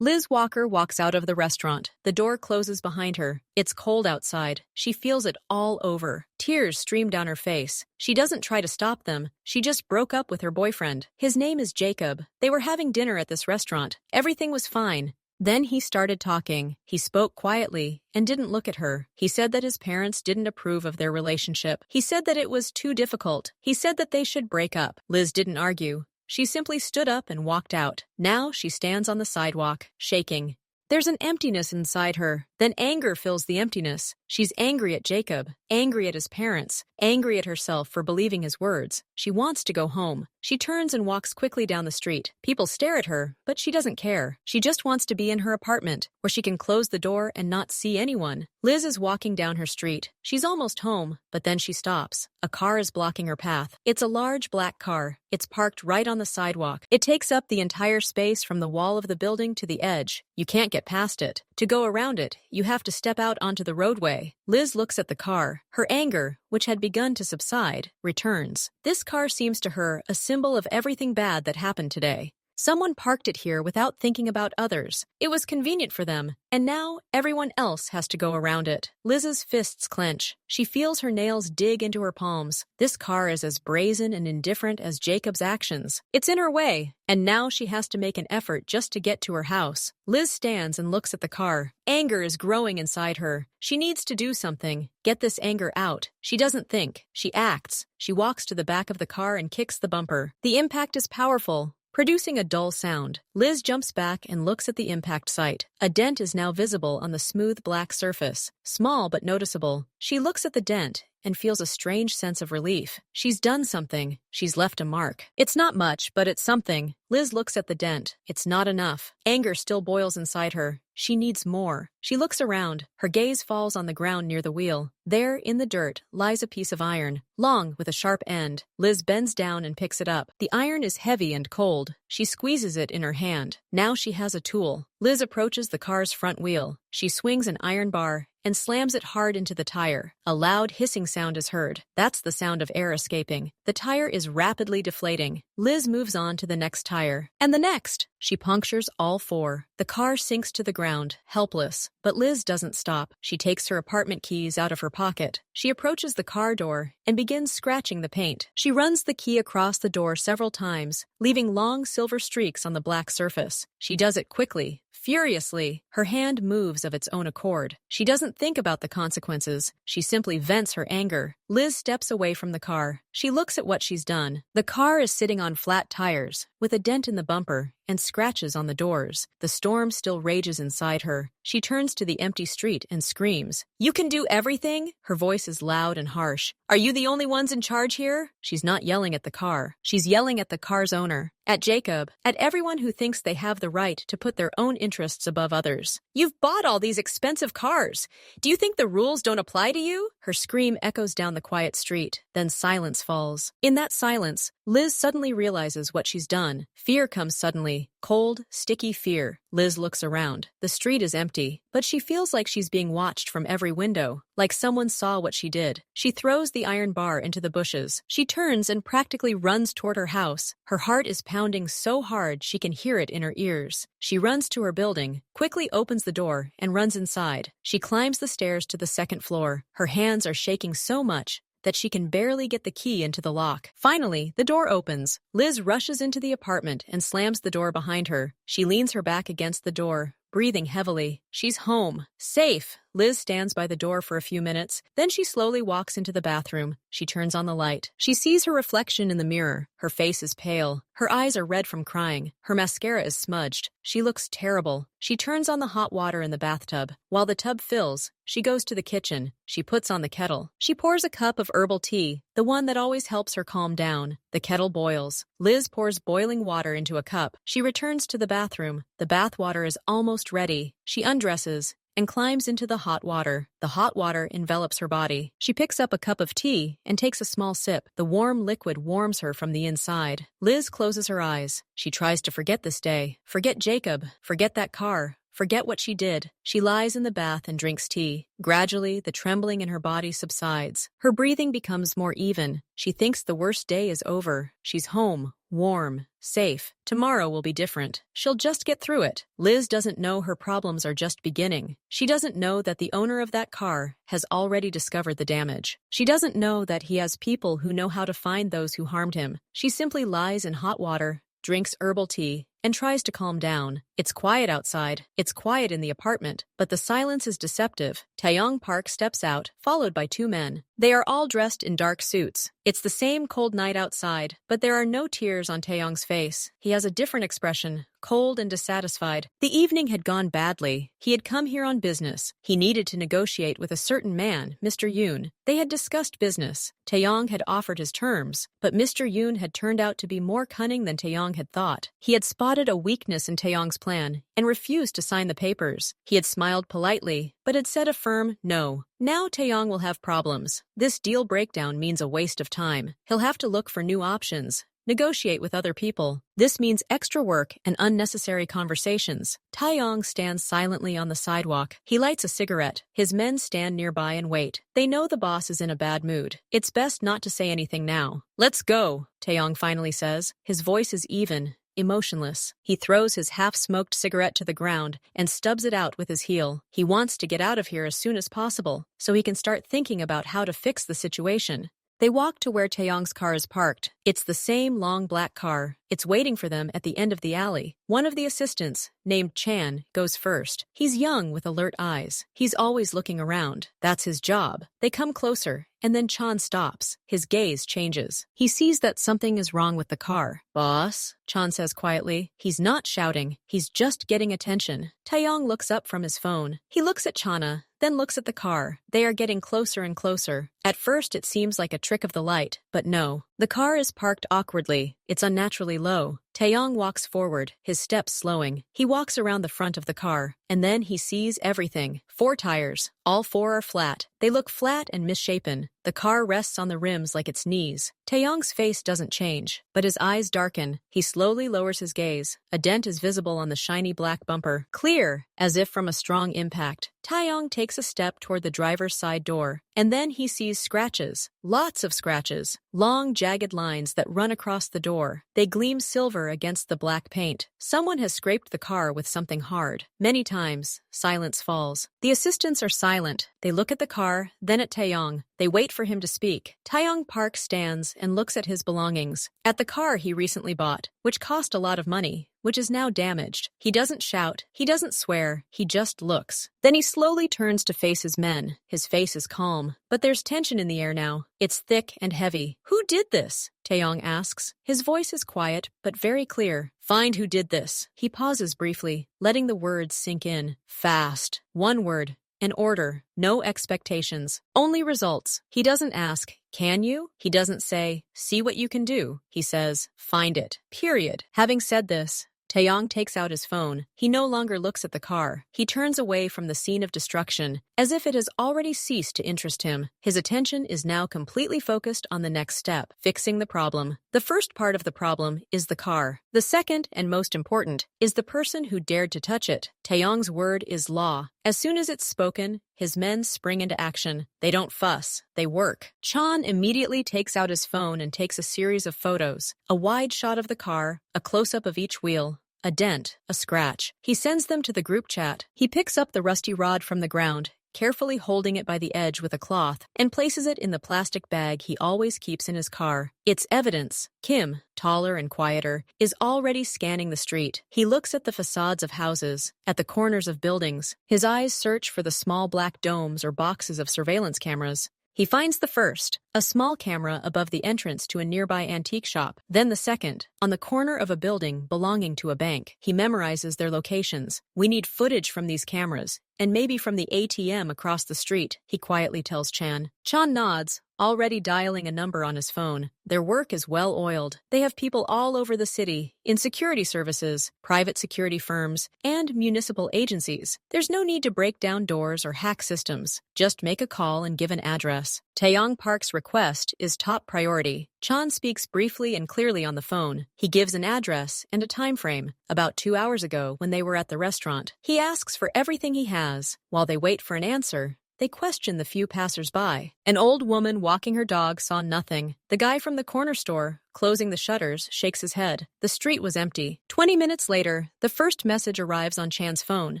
Liz Walker walks out of the restaurant. The door closes behind her. It's cold outside. She feels it all over. Tears stream down her face. She doesn't try to stop them. She just broke up with her boyfriend. His name is Jacob. They were having dinner at this restaurant. Everything was fine. Then he started talking. He spoke quietly and didn't look at her. He said that his parents didn't approve of their relationship. He said that it was too difficult. He said that they should break up. Liz didn't argue. She simply stood up and walked out. Now she stands on the sidewalk, shaking. There's an emptiness inside her. Then anger fills the emptiness. She's angry at Jacob, angry at his parents, angry at herself for believing his words. She wants to go home. She turns and walks quickly down the street. People stare at her, but she doesn't care. She just wants to be in her apartment, where she can close the door and not see anyone. Liz is walking down her street. She's almost home, but then she stops. A car is blocking her path. It's a large black car. It's parked right on the sidewalk. It takes up the entire space from the wall of the building to the edge. You can't get past it. To go around it, you have to step out onto the roadway. Liz looks at the car. Her anger, which had begun to subside, returns. This car seems to her a symbol of everything bad that happened today. Someone parked it here without thinking about others. It was convenient for them, and now everyone else has to go around it. Liz's fists clench. She feels her nails dig into her palms. This car is as brazen and indifferent as Jacob's actions. It's in her way, and now she has to make an effort just to get to her house. Liz stands and looks at the car. Anger is growing inside her. She needs to do something. Get this anger out. She doesn't think. She acts. She walks to the back of the car and kicks the bumper. The impact is powerful, producing a dull sound. Liz jumps back and looks at the impact site. A dent is now visible on the smooth black surface, small but noticeable. She looks at the dent and feels a strange sense of relief. She's done something. She's left a mark. It's not much, but it's something. Liz looks at the dent. It's not enough. Anger still boils inside her. She needs more. She looks around. Her gaze falls on the ground near the wheel. There, in the dirt, lies a piece of iron, long with a sharp end. Liz bends down and picks it up. The iron is heavy and cold. She squeezes it in her hand. Now she has a tool. Liz approaches the car's front wheel. She swings an iron bar and slams it hard into the tire. A loud hissing sound is heard. That's the sound of air escaping. The tire is rapidly deflating. Liz moves on to the next tire. And the next! She punctures all four. The car sinks to the ground, helpless. But Liz doesn't stop. She takes her apartment keys out of her pocket. She approaches the car door and begins scratching the paint. She runs the key across the door several times, leaving long silver streaks on the black surface. She does it quickly, furiously. Her hand moves of its own accord. She doesn't think about the consequences. She simply vents her anger. Liz steps away from the car. She looks at what she's done. The car is sitting on flat tires, with a dent in the bumper and scratches on the doors. The storm still rages inside her. She turns to the empty street and screams, "You can do everything?" Her voice is loud and harsh. "Are you the only ones in charge here?" She's not yelling at the car. She's yelling at the car's owner, at Jacob, at everyone who thinks they have the right to put their own interests above others. "You've bought all these expensive cars. Do you think the rules don't apply to you?" Her scream echoes down the quiet street. Then silence falls. In that silence, Liz suddenly realizes what she's done. Fear comes suddenly. Cold, sticky fear. Liz looks around. The street is empty, but she feels like she's being watched from every window, like someone saw what she did. She throws the iron bar into the bushes. She turns and practically runs toward her house. Her heart is pounding so hard she can hear it in her ears. She runs to her building, quickly opens the door, and runs inside. She climbs the stairs to the second floor. Her hands are shaking so much that she can barely get the key into the lock. Finally, the door opens. Liz rushes into the apartment and slams the door behind her. She leans her back against the door, breathing heavily. She's home. Safe. Liz stands by the door for a few minutes. Then she slowly walks into the bathroom. She turns on the light. She sees her reflection in the mirror. Her face is pale. Her eyes are red from crying. Her mascara is smudged. She looks terrible. She turns on the hot water in the bathtub. While the tub fills, she goes to the kitchen. She puts on the kettle. She pours a cup of herbal tea, the one that always helps her calm down. The kettle boils. Liz pours boiling water into a cup. She returns to the bathroom. The bath water is almost ready. She undresses and climbs into the hot water. The hot water envelops her body. She picks up a cup of tea and takes a small sip. The warm liquid warms her from the inside. Liz closes her eyes. She tries to forget this day, forget Jacob, forget that car, Forget what she did. She lies in the bath and drinks tea. Gradually, the trembling in her body subsides. Her breathing becomes more even. She thinks the worst day is over. She's home, warm, safe. Tomorrow will be different. She'll just get through it. Liz doesn't know her problems are just beginning. She doesn't know that the owner of that car has already discovered the damage. She doesn't know that he has people who know how to find those who harmed him. She simply lies in hot water, drinks herbal tea, and tries to calm down. It's quiet outside. It's quiet in the apartment, but the silence is deceptive. Taeyong Park steps out, followed by two men. They are all dressed in dark suits. It's the same cold night outside, but there are no tears on Taeyong's face. He has a different expression, cold and dissatisfied. The evening had gone badly. He had come here on business. He needed to negotiate with a certain man, Mr. Yoon. They had discussed business. Taeyong had offered his terms, but Mr. Yoon had turned out to be more cunning than Taeyong had thought. He had spotted a weakness in Taeyong's plan and refused to sign the papers. He had smiled politely, but had said a firm no. Now Taeyong will have problems. This deal breakdown means a waste of time. He'll have to look for new options, negotiate with other people. This means extra work and unnecessary conversations. Taeyong stands silently on the sidewalk. He lights a cigarette. His men stand nearby and wait. They know the boss is in a bad mood. It's best not to say anything now. "Let's go," Taeyong finally says. His voice is even, emotionless. He throws his half-smoked cigarette to the ground and stubs it out with his heel. He wants to get out of here as soon as possible, so he can start thinking about how to fix the situation. They walk to where Taeyong's car is parked. It's the same long black car. It's waiting for them at the end of the alley. One of the assistants, named Chan, goes first. He's young with alert eyes. He's always looking around. That's his job. They come closer, and then Chan stops. His gaze changes. He sees that something is wrong with the car. "Boss," Chan says quietly. He's not shouting. He's just getting attention. Taeyong looks up from his phone. He looks at Chana, then looks at the car. They are getting closer and closer. At first it seems like a trick of the light, but no. The car is parked awkwardly. It's unnaturally low. Taeyong walks forward, his steps slowing. He walks around the front of the car, and then he sees everything. 4 tires. All 4 are flat. They look flat and misshapen. The car rests on the rims like its knees. Taeyong's face doesn't change, but his eyes darken. He slowly lowers his gaze. A dent is visible on the shiny black bumper. Clear, as if from a strong impact. Taeyong takes a step toward the driver's side door, and then he sees scratches. Lots of scratches. Long, jagged lines that run across the door. They gleam silver against the black paint. Someone has scraped the car with something hard. Many times, silence falls. The assistants are silent. They look at the car, then at Taeyong. They wait for him to speak. Taeyong Park stands and looks at his belongings. At the car he recently bought, which cost a lot of money, which is now damaged. He doesn't shout. He doesn't swear. He just looks. Then he slowly turns to face his men. His face is calm, but there's tension in the air now. It's thick and heavy. "Who did this?" Taeyong asks. His voice is quiet, but very clear. "Find who did this." He pauses briefly, letting the words sink in. Fast. One word. An order. No expectations. Only results. He doesn't ask, "Can you?" He doesn't say, "See what you can do." He says, "Find it." Period. Having said this, Taeyong takes out his phone. He no longer looks at the car. He turns away from the scene of destruction, as if it has already ceased to interest him. His attention is now completely focused on the next step, fixing the problem. The first part of the problem is the car. The second, and most important, is the person who dared to touch it. Taeyong's word is law. As soon as it's spoken, his men spring into action. They don't fuss. They work. Chan immediately takes out his phone and takes a series of photos. A wide shot of the car, a close-up of each wheel, a dent, a scratch. He sends them to the group chat. He picks up the rusty rod from the ground, carefully holding it by the edge with a cloth, and places it in the plastic bag he always keeps in his car. It's evidence. Kim, taller and quieter, is already scanning the street. He looks at the facades of houses, at the corners of buildings. His eyes search for the small black domes or boxes of surveillance cameras. He finds the first, a small camera above the entrance to a nearby antique shop. Then the second, on the corner of a building belonging to a bank. He memorizes their locations. "We need footage from these cameras, and maybe from the ATM across the street," he quietly tells Chan. Chan nods, already dialing a number on his phone. Their work is well-oiled. They have people all over the city, in security services, private security firms, and municipal agencies. There's no need to break down doors or hack systems. Just make a call and give an address. Taeyong Park's request is top priority. Chan speaks briefly and clearly on the phone. He gives an address and a time frame, about 2 hours ago when they were at the restaurant. He asks for everything he has. While they wait for an answer, they question the few passers-by. An old woman walking her dog saw nothing. The guy from the corner store, closing the shutters, shakes his head. The street was empty. 20 minutes later, the first message arrives on Chan's phone.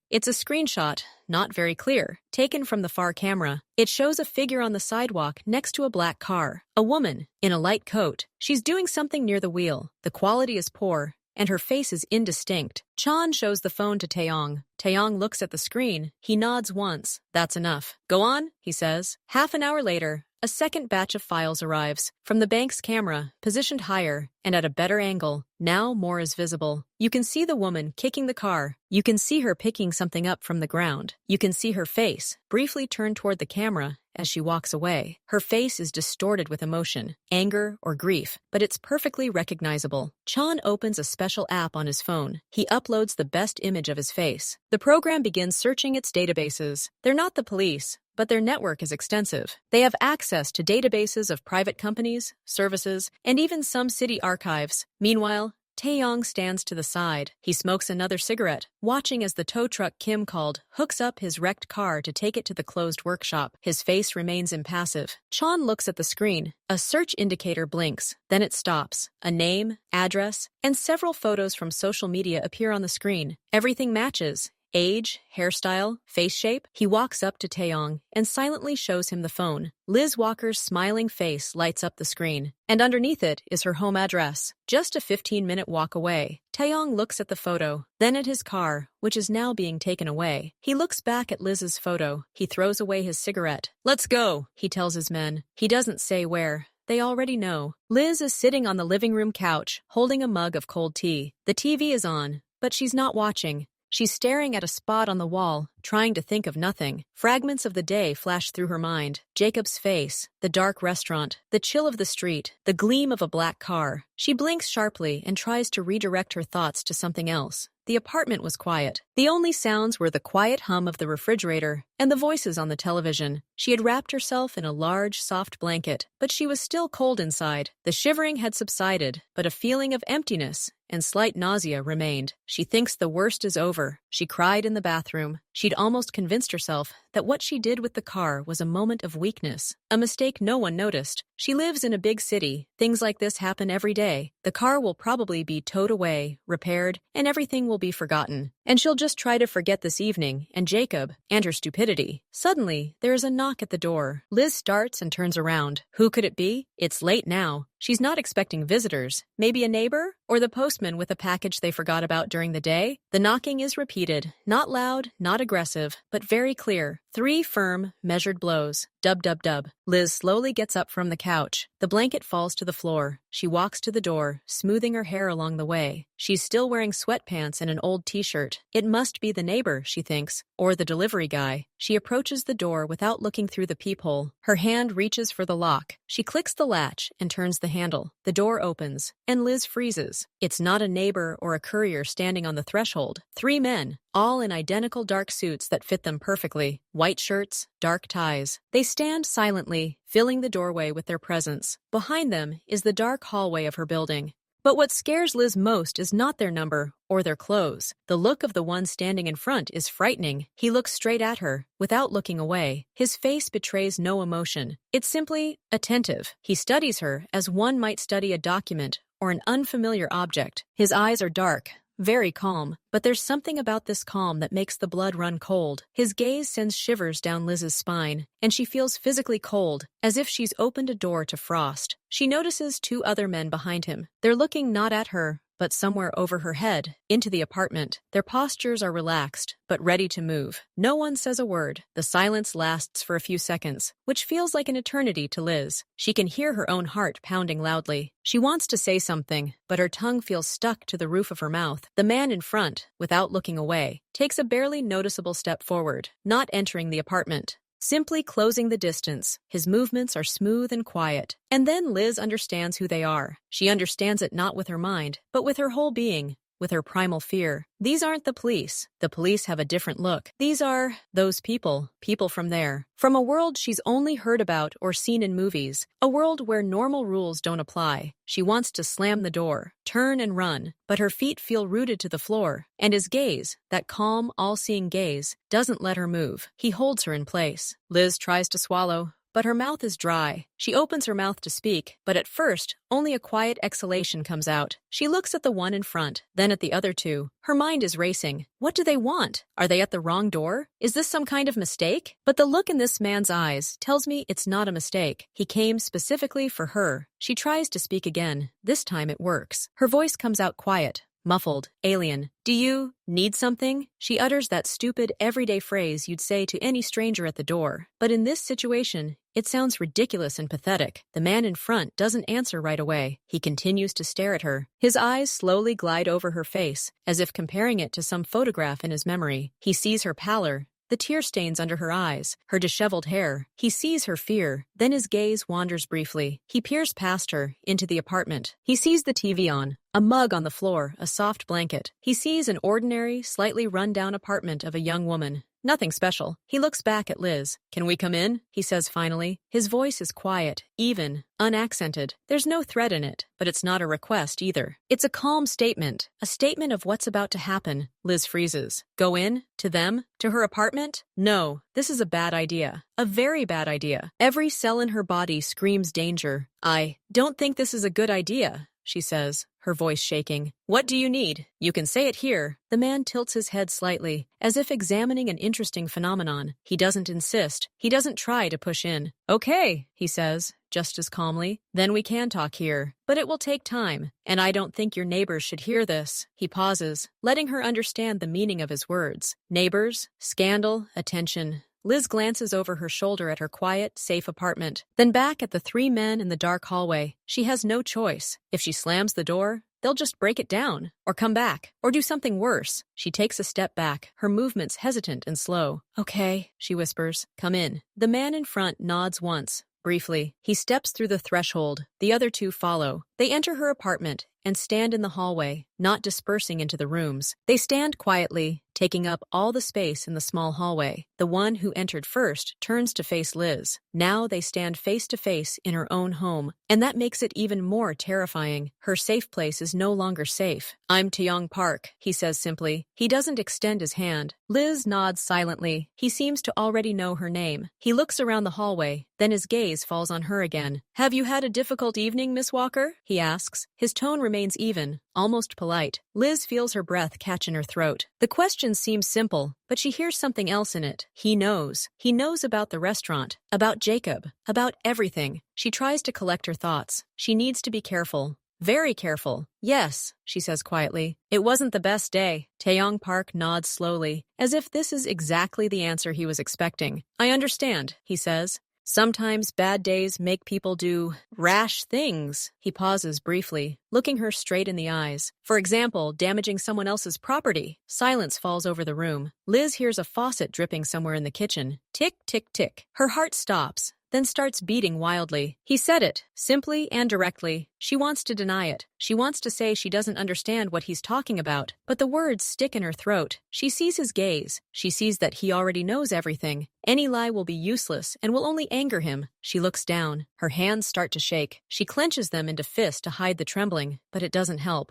It's a screenshot, not very clear, taken from the far camera. It shows a figure on the sidewalk next to a black car. A woman, in a light coat. She's doing something near the wheel. The quality is poor, and her face is indistinct. Chan shows the phone to Taeyong. Taeyong looks at the screen. He nods once. That's enough. Go on, he says. Half an hour later, a second batch of files arrives. From the bank's camera, positioned higher and at a better angle, now more is visible. You can see the woman kicking the car. You can see her picking something up from the ground. You can see her face, briefly turned toward the camera as she walks away. Her face is distorted with emotion, anger or grief, but it's perfectly recognizable. Chan opens a special app on his phone. He uploads the best image of his face. The program begins searching its databases. They're not the police, but their network is extensive. They have access to databases of private companies, services, and even some city archives. Meanwhile, Taeyong stands to the side. He smokes another cigarette, watching as the tow truck Kim called hooks up his wrecked car to take it to the closed workshop. His face remains impassive. Chan looks at the screen. A search indicator blinks. Then it stops. A name, address, and several photos from social media appear on the screen. Everything matches. Age, hairstyle, face shape. He walks up to Taeyong and silently shows him the phone. Liz Walker's smiling face lights up the screen, and underneath it is her home address, just a 15-minute walk away. Taeyong looks at the photo, then at his car, which is now being taken away. He looks back at Liz's photo. He throws away his cigarette. "Let's go," he tells his men. He doesn't say where. They already know. Liz is sitting on the living room couch, holding a mug of cold tea. The TV is on, but she's not watching. She's staring at a spot on the wall, trying to think of nothing. Fragments of the day flash through her mind. Jacob's face, the dark restaurant, the chill of the street, the gleam of a black car. She blinks sharply and tries to redirect her thoughts to something else. The apartment was quiet. The only sounds were the quiet hum of the refrigerator and the voices on the television. She had wrapped herself in a large, soft blanket, but she was still cold inside. The shivering had subsided, but a feeling of emptiness and slight nausea remained. She thinks the worst is over. She cried in the bathroom. She'd almost convinced herself that what she did with the car was a moment of weakness, a mistake no one noticed. She lives in a big city. Things like this happen every day. The car will probably be towed away, repaired, and everything will be forgotten. And she'll just try to forget this evening, and Jacob, and her stupidity. Suddenly, there is a knock at the door. Liz starts and turns around. Who could it be? It's late now. She's not expecting visitors. Maybe a neighbor? Or the postman with a package they forgot about during the day? The knocking is repeated. Not loud, not aggressive, but very clear. 3 firm, measured blows. Dub, dub, dub. Liz slowly gets up from the couch. The blanket falls to the floor. She walks to the door, smoothing her hair along the way. She's still wearing sweatpants and an old t-shirt. It must be the neighbor, she thinks, or the delivery guy. She approaches the door without looking through the peephole. Her hand reaches for the lock. She clicks the latch and turns the handle. The door opens, and Liz freezes. It's not a neighbor or a courier standing on the threshold. 3 men, all in identical dark suits that fit them perfectly. White shirts, dark ties. They stand silently, filling the doorway with their presence. Behind them is the dark hallway of her building. But what scares Liz most is not their number or their clothes. The look of the one standing in front is frightening. He looks straight at her, without looking away. His face betrays no emotion. It's simply attentive. He studies her as one might study a document or an unfamiliar object. His eyes are dark, very calm, but there's something about this calm that makes the blood run cold. His gaze sends shivers down Liz's spine, and she feels physically cold, as if she's opened a door to frost. She notices 2 other men behind him. They're looking not at her, but somewhere over her head, into the apartment. Their postures are relaxed, but ready to move. No one says a word. The silence lasts for a few seconds, which feels like an eternity to Liz. She can hear her own heart pounding loudly. She wants to say something, but her tongue feels stuck to the roof of her mouth. The man in front, without looking away, takes a barely noticeable step forward, not entering the apartment, simply closing the distance. His movements are smooth and quiet. And then Liz understands who they are. She understands it not with her mind, but with her whole being. with her primal fear. These aren't the police. The police have a different look. These are those people from there. From a world she's only heard about or seen in movies, a world where normal rules don't apply. She wants to slam the door, turn and run, but her feet feel rooted to the floor, and his gaze, that calm, all-seeing gaze, doesn't let her move. He holds her in place. Liz tries to swallow, but her mouth is dry. She opens her mouth to speak, but at first, only a quiet exhalation comes out. She looks at the one in front, then at the other two. Her mind is racing. What do they want? Are they at the wrong door? Is this some kind of mistake? But the look in this man's eyes tells me it's not a mistake. He came specifically for her. She tries to speak again. This time it works. Her voice comes out quiet, muffled, alien. Do you need something? She utters that stupid, everyday phrase you'd say to any stranger at the door. But in this situation, it sounds ridiculous and pathetic. The man in front doesn't answer right away. He continues to stare at her. His eyes slowly glide over her face, as if comparing it to some photograph in his memory. He sees her pallor, the tear stains under her eyes, her disheveled hair. He sees her fear. Then his gaze wanders briefly. He peers past her, into the apartment. He sees the TV on, a mug on the floor, a soft blanket. He sees an ordinary, slightly run-down apartment of a young woman. Nothing special. He looks back at Liz. Can we come in? He says finally. His voice is quiet, even, unaccented. There's no threat in it, but it's not a request either. It's a calm statement, a statement of what's about to happen. Liz freezes. Go in? To them? To her apartment? No, this is a bad idea. A very bad idea. Every cell in her body screams danger. I don't think this is a good idea, she says, her voice shaking. What do you need? You can say it here. The man tilts his head slightly, as if examining an interesting phenomenon. He doesn't insist. He doesn't try to push in. Okay, he says, just as calmly. Then we can talk here. But it will take time, and I don't think your neighbors should hear this. He pauses, letting her understand the meaning of his words. Neighbors, scandal, attention. Liz glances over her shoulder at her quiet, safe apartment, then back at the three men in the dark hallway. She has no choice. If she slams the door, they'll just break it down, or come back, or do something worse. She takes a step back, her movements hesitant and slow. Okay, she whispers. Come in. The man in front nods once, briefly. He steps through the threshold. The other two follow. They enter her apartment and stand in the hallway, not dispersing into the rooms. They stand quietly, taking up all the space in the small hallway. The one who entered first turns to face Liz. Now they stand face to face in her own home, and that makes it even more terrifying. Her safe place is no longer safe. I'm Taeyong Park, he says simply. He doesn't extend his hand. Liz nods silently. He seems to already know her name. He looks around the hallway, then his gaze falls on her again. Have you had a difficult evening, Miss Walker? He asks. His tone remains even, almost polite. Liz feels her breath catch in her throat. The question seems simple, but she hears something else in it. He knows. He knows about the restaurant, about Jacob, about everything. She tries to collect her thoughts. She needs to be careful. Very careful. Yes, she says quietly. It wasn't the best day. Taeyong Park nods slowly, as if this is exactly the answer he was expecting. I understand, he says. Sometimes bad days make people do rash things. He pauses briefly, looking her straight in the eyes. For example, damaging someone else's property. Silence falls over the room. Liz hears a faucet dripping somewhere in the kitchen. Tick, tick, tick. Her heart stops, then starts beating wildly. He said it, simply and directly. She wants to deny it. She wants to say she doesn't understand what he's talking about, but the words stick in her throat. She sees his gaze. She sees that he already knows everything. Any lie will be useless and will only anger him. She looks down. Her hands start to shake. She clenches them into fists to hide the trembling, but it doesn't help.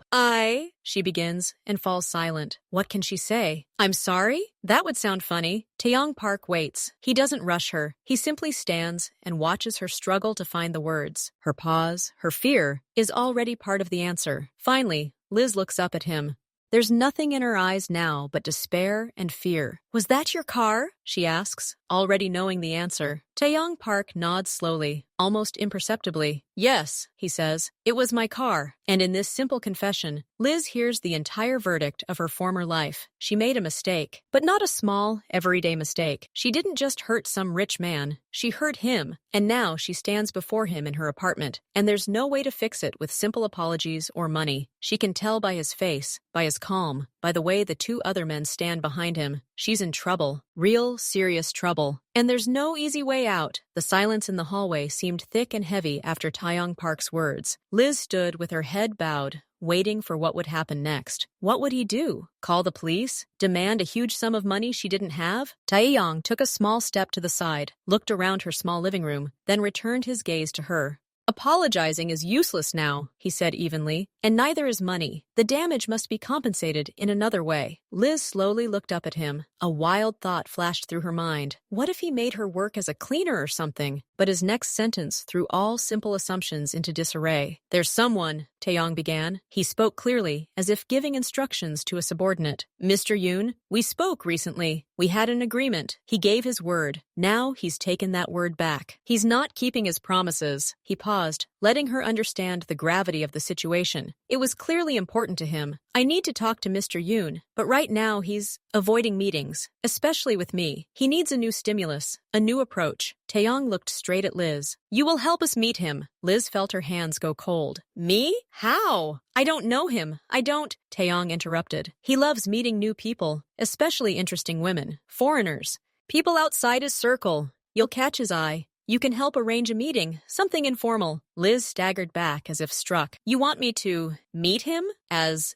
She begins, and falls silent. What can she say? I'm sorry? That would sound funny. Taeyong Park waits. He doesn't rush her. He simply stands and watches her struggle to find the words. Her pause, her fear, is already part of the answer. Finally, Liz looks up at him. There's nothing in her eyes now but despair and fear. Was that your car? She asks, already knowing the answer. Taeyong Park nods slowly, almost imperceptibly. Yes, he says, it was my car. And in this simple confession, Liz hears the entire verdict of her former life. She made a mistake, but not a small, everyday mistake. She didn't just hurt some rich man. She hurt him, and now she stands before him in her apartment. And there's no way to fix it with simple apologies or money. She can tell by his face, by his calm, by the way the two other men stand behind him. She's in trouble. Real, serious trouble. And there's no easy way out. The silence in the hallway seemed thick and heavy after Taeyong Park's words. Liz stood with her head bowed, waiting for what would happen next. What would he do? Call the police? Demand a huge sum of money she didn't have? Taeyong took a small step to the side, looked around her small living room, then returned his gaze to her. Apologizing is useless now, he said evenly, and neither is money. The damage must be compensated in another way. Liz slowly looked up at him. A wild thought flashed through her mind. What if he made her work as a cleaner or something? But his next sentence threw all simple assumptions into disarray. There's someone, Taeyong began. He spoke clearly, as if giving instructions to a subordinate. Mr. Yoon, we spoke recently. We had an agreement. He gave his word. Now he's taken that word back. He's not keeping his promises. He paused, letting her understand the gravity of the situation. It was clearly important to him. I need to talk to Mr. Yoon, but right now he's avoiding meetings, especially with me. He needs a new stimulus, a new approach. Taeyong looked straight at Liz. You will help us meet him. Liz felt her hands go cold. Me? How? I don't know him. I don't. Taeyong interrupted. He loves meeting new people, especially interesting women, foreigners, people outside his circle. You'll catch his eye. You can help arrange a meeting, something informal. Liz staggered back as if struck. You want me to meet him? As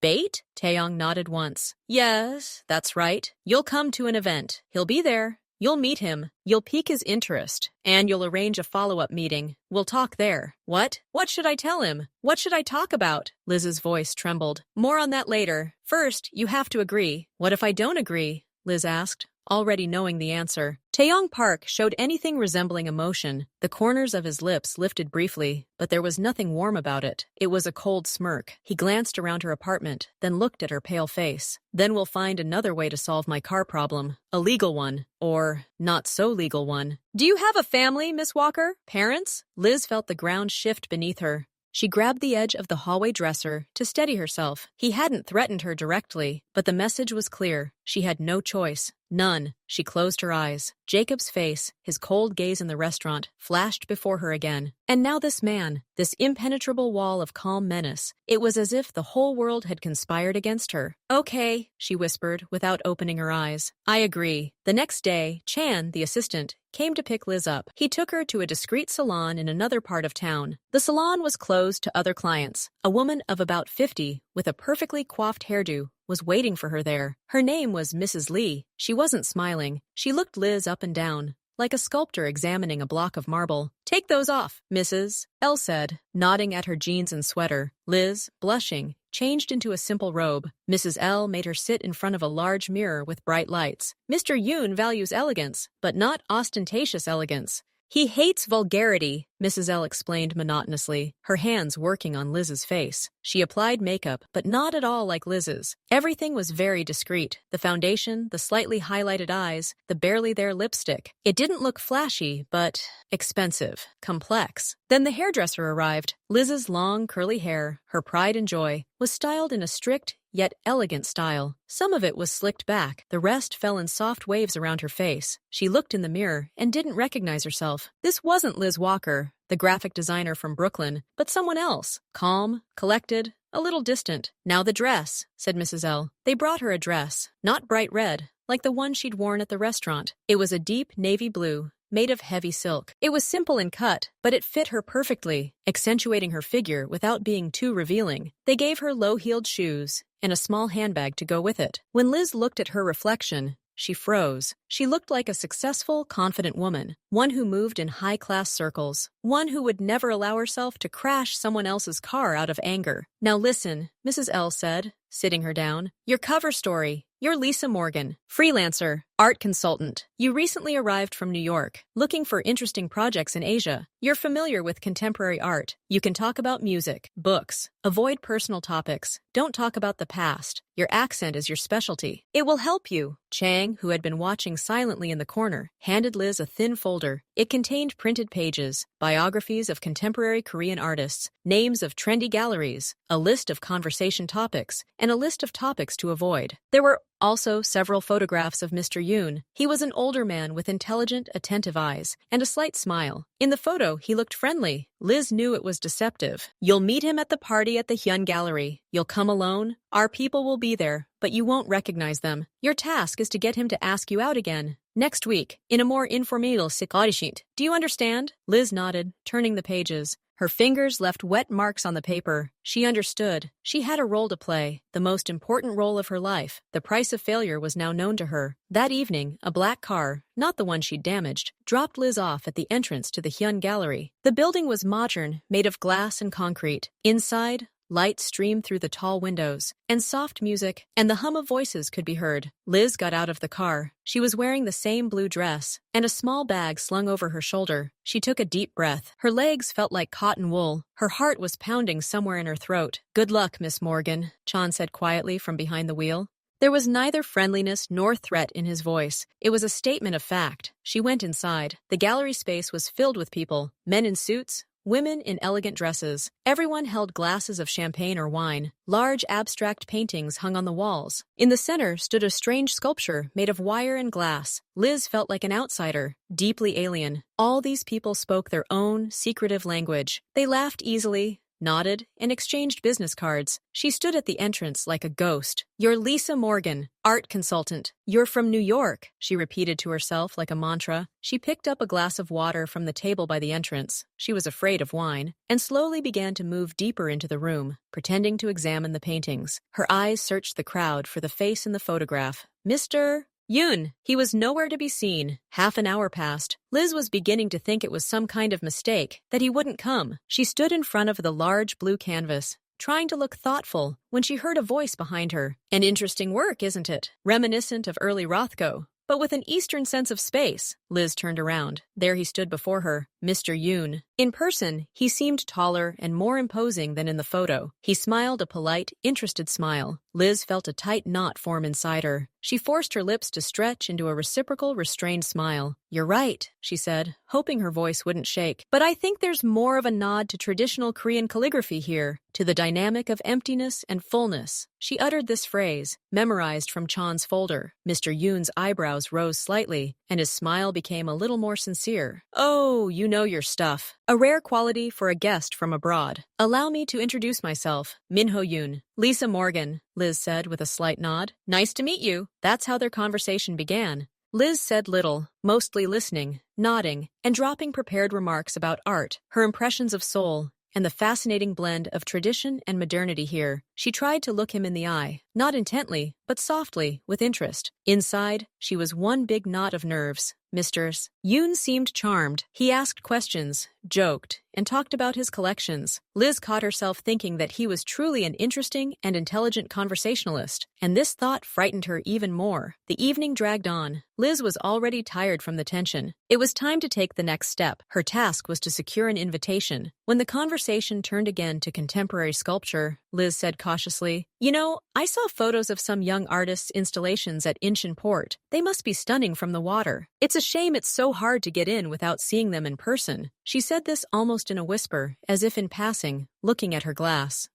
bait? Taeyong nodded once. Yes, that's right. You'll come to an event. He'll be there. You'll meet him. You'll pique his interest. And you'll arrange a follow-up meeting. We'll talk there. What? What should I tell him? What should I talk about? Liz's voice trembled. More on that later. First, you have to agree. What if I don't agree? Liz asked, already knowing the answer. Taeyong Park showed anything resembling emotion. The corners of his lips lifted briefly, but there was nothing warm about it. It was a cold smirk. He glanced around her apartment, then looked at her pale face. Then we'll find another way to solve my car problem. A legal one. Or not so legal one. Do you have a family, Miss Walker? Parents? Liz felt the ground shift beneath her. She grabbed the edge of the hallway dresser to steady herself. He hadn't threatened her directly, but the message was clear. She had no choice. None. She closed her eyes. Jacob's face, his cold gaze in the restaurant, flashed before her again. And now this man, this impenetrable wall of calm menace. It was as if the whole world had conspired against her. Okay, she whispered, without opening her eyes. I agree. The next day, Chan, the assistant, came to pick Liz up. He took her to a discreet salon in another part of town. The salon was closed to other clients. A woman of about 50, with a perfectly coiffed hairdo, was waiting for her there. Her name was Mrs. Lee. She wasn't smiling. She looked Liz up and down, like a sculptor examining a block of marble. Take those off, Mrs. L said, nodding at her jeans and sweater. Liz, blushing, changed into a simple robe. Mrs. L made her sit in front of a large mirror with bright lights. Mr. Yoon values elegance, but not ostentatious elegance. He hates vulgarity, Mrs. L explained monotonously, her hands working on Liz's face. She applied makeup, but not at all like Liz's. Everything was very discreet. The foundation, the slightly highlighted eyes, the barely there lipstick. It didn't look flashy, but expensive, complex. Then the hairdresser arrived. Liz's long, curly hair, her pride and joy, was styled in a strict, yet elegant style. Some of it was slicked back. The rest fell in soft waves around her face. She looked in the mirror and didn't recognize herself. This wasn't Liz Walker, the graphic designer from Brooklyn, but someone else. Calm, collected, a little distant. Now the dress, said Mrs. L. They brought her a dress, not bright red, like the one she'd worn at the restaurant. It was a deep navy blue, made of heavy silk. It was simple in cut, but it fit her perfectly, accentuating her figure without being too revealing. They gave her low-heeled shoes and a small handbag to go with it. When Liz looked at her reflection, she froze. She looked like a successful, confident woman, one who moved in high-class circles, one who would never allow herself to crash someone else's car out of anger. Now listen, Mrs. L said, sitting her down. Your cover story. You're Lisa Morgan, freelancer, art consultant. You recently arrived from New York, looking for interesting projects in Asia. You're familiar with contemporary art. You can talk about music, books. Avoid personal topics. Don't talk about the past. Your accent is your specialty. It will help you. Chang, who had been watching silently in the corner, handed Liz a thin folder. It contained printed pages, biographies of contemporary Korean artists, names of trendy galleries, a list of conversation topics, and a list of topics to avoid. There were Also, several photographs of Mr. Yoon. He was an older man with intelligent, attentive eyes and a slight smile. In the photo, he looked friendly. Liz knew it was deceptive. You'll meet him at the party at the Hyun Gallery. You'll come alone. Our people will be there, but you won't recognize them. Your task is to get him to ask you out again. Next week, in a more informal situation. Do you understand? Liz nodded, turning the pages. Her fingers left wet marks on the paper. She understood. She had a role to play, the most important role of her life. The price of failure was now known to her. That evening, a black car, not the one she'd damaged, dropped Liz off at the entrance to the Hyun Gallery. The building was modern, made of glass and concrete. Inside, light streamed through the tall windows, and soft music and the hum of voices could be heard. Liz got out of the car. She was wearing the same blue dress and a small bag slung over her shoulder. She took a deep breath. Her legs felt like cotton wool. Her heart was pounding somewhere in her throat. "Good luck, Miss Morgan," Chan said quietly from behind the wheel. There was neither friendliness nor threat in his voice. It was a statement of fact. She went inside. The gallery space was filled with people, men in suits, women in elegant dresses. Everyone held glasses of champagne or wine. Large abstract paintings hung on the walls. In the center stood a strange sculpture made of wire and glass. Liz felt like an outsider, deeply alien. All these people spoke their own, secretive language. They laughed easily, nodded, and exchanged business cards. She stood at the entrance like a ghost. "You're Lisa Morgan, art consultant. You're from New York," she repeated to herself like a mantra. She picked up a glass of water from the table by the entrance. She was afraid of wine, and slowly began to move deeper into the room, pretending to examine the paintings. Her eyes searched the crowd for the face in the photograph. Mr. Yoon. He was nowhere to be seen. Half an hour passed. Liz was beginning to think it was some kind of mistake, that he wouldn't come. She stood in front of the large blue canvas, trying to look thoughtful, when she heard a voice behind her. "An interesting work, isn't it? Reminiscent of early Rothko, but with an Eastern sense of space." Liz turned around. There he stood before her, Mr. Yoon. In person, he seemed taller and more imposing than in the photo. He smiled a polite, interested smile. Liz felt a tight knot form inside her. She forced her lips to stretch into a reciprocal, restrained smile. "You're right," she said, hoping her voice wouldn't shake. "But I think there's more of a nod to traditional Korean calligraphy here, to the dynamic of emptiness and fullness." She uttered this phrase, memorized from Chan's folder. Mr. Yoon's eyebrows rose slightly, and his smile became a little more sincere. "Oh, you know your stuff. A rare quality for a guest from abroad. Allow me to introduce myself, Minho Yoon." "Lisa Morgan," Liz said with a slight nod. "Nice to meet you." That's how their conversation began. Liz said little, mostly listening, nodding, and dropping prepared remarks about art, her impressions of Seoul, and the fascinating blend of tradition and modernity here. She tried to look him in the eye, not intently, but softly, with interest. Inside, she was one big knot of nerves. Mr. Yoon seemed charmed. He asked questions, joked, and talked about his collections. Liz caught herself thinking that he was truly an interesting and intelligent conversationalist, and this thought frightened her even more. The evening dragged on. Liz was already tired from the tension. It was time to take the next step. Her task was to secure an invitation. When the conversation turned again to contemporary sculpture, Liz said cautiously, "You know, I saw photos of some young artists' installations at Incheon Port. They must be stunning from the water. It's a shame it's so hard to get in without seeing them in person." She said this almost in a whisper, as if in passing, looking at her glass.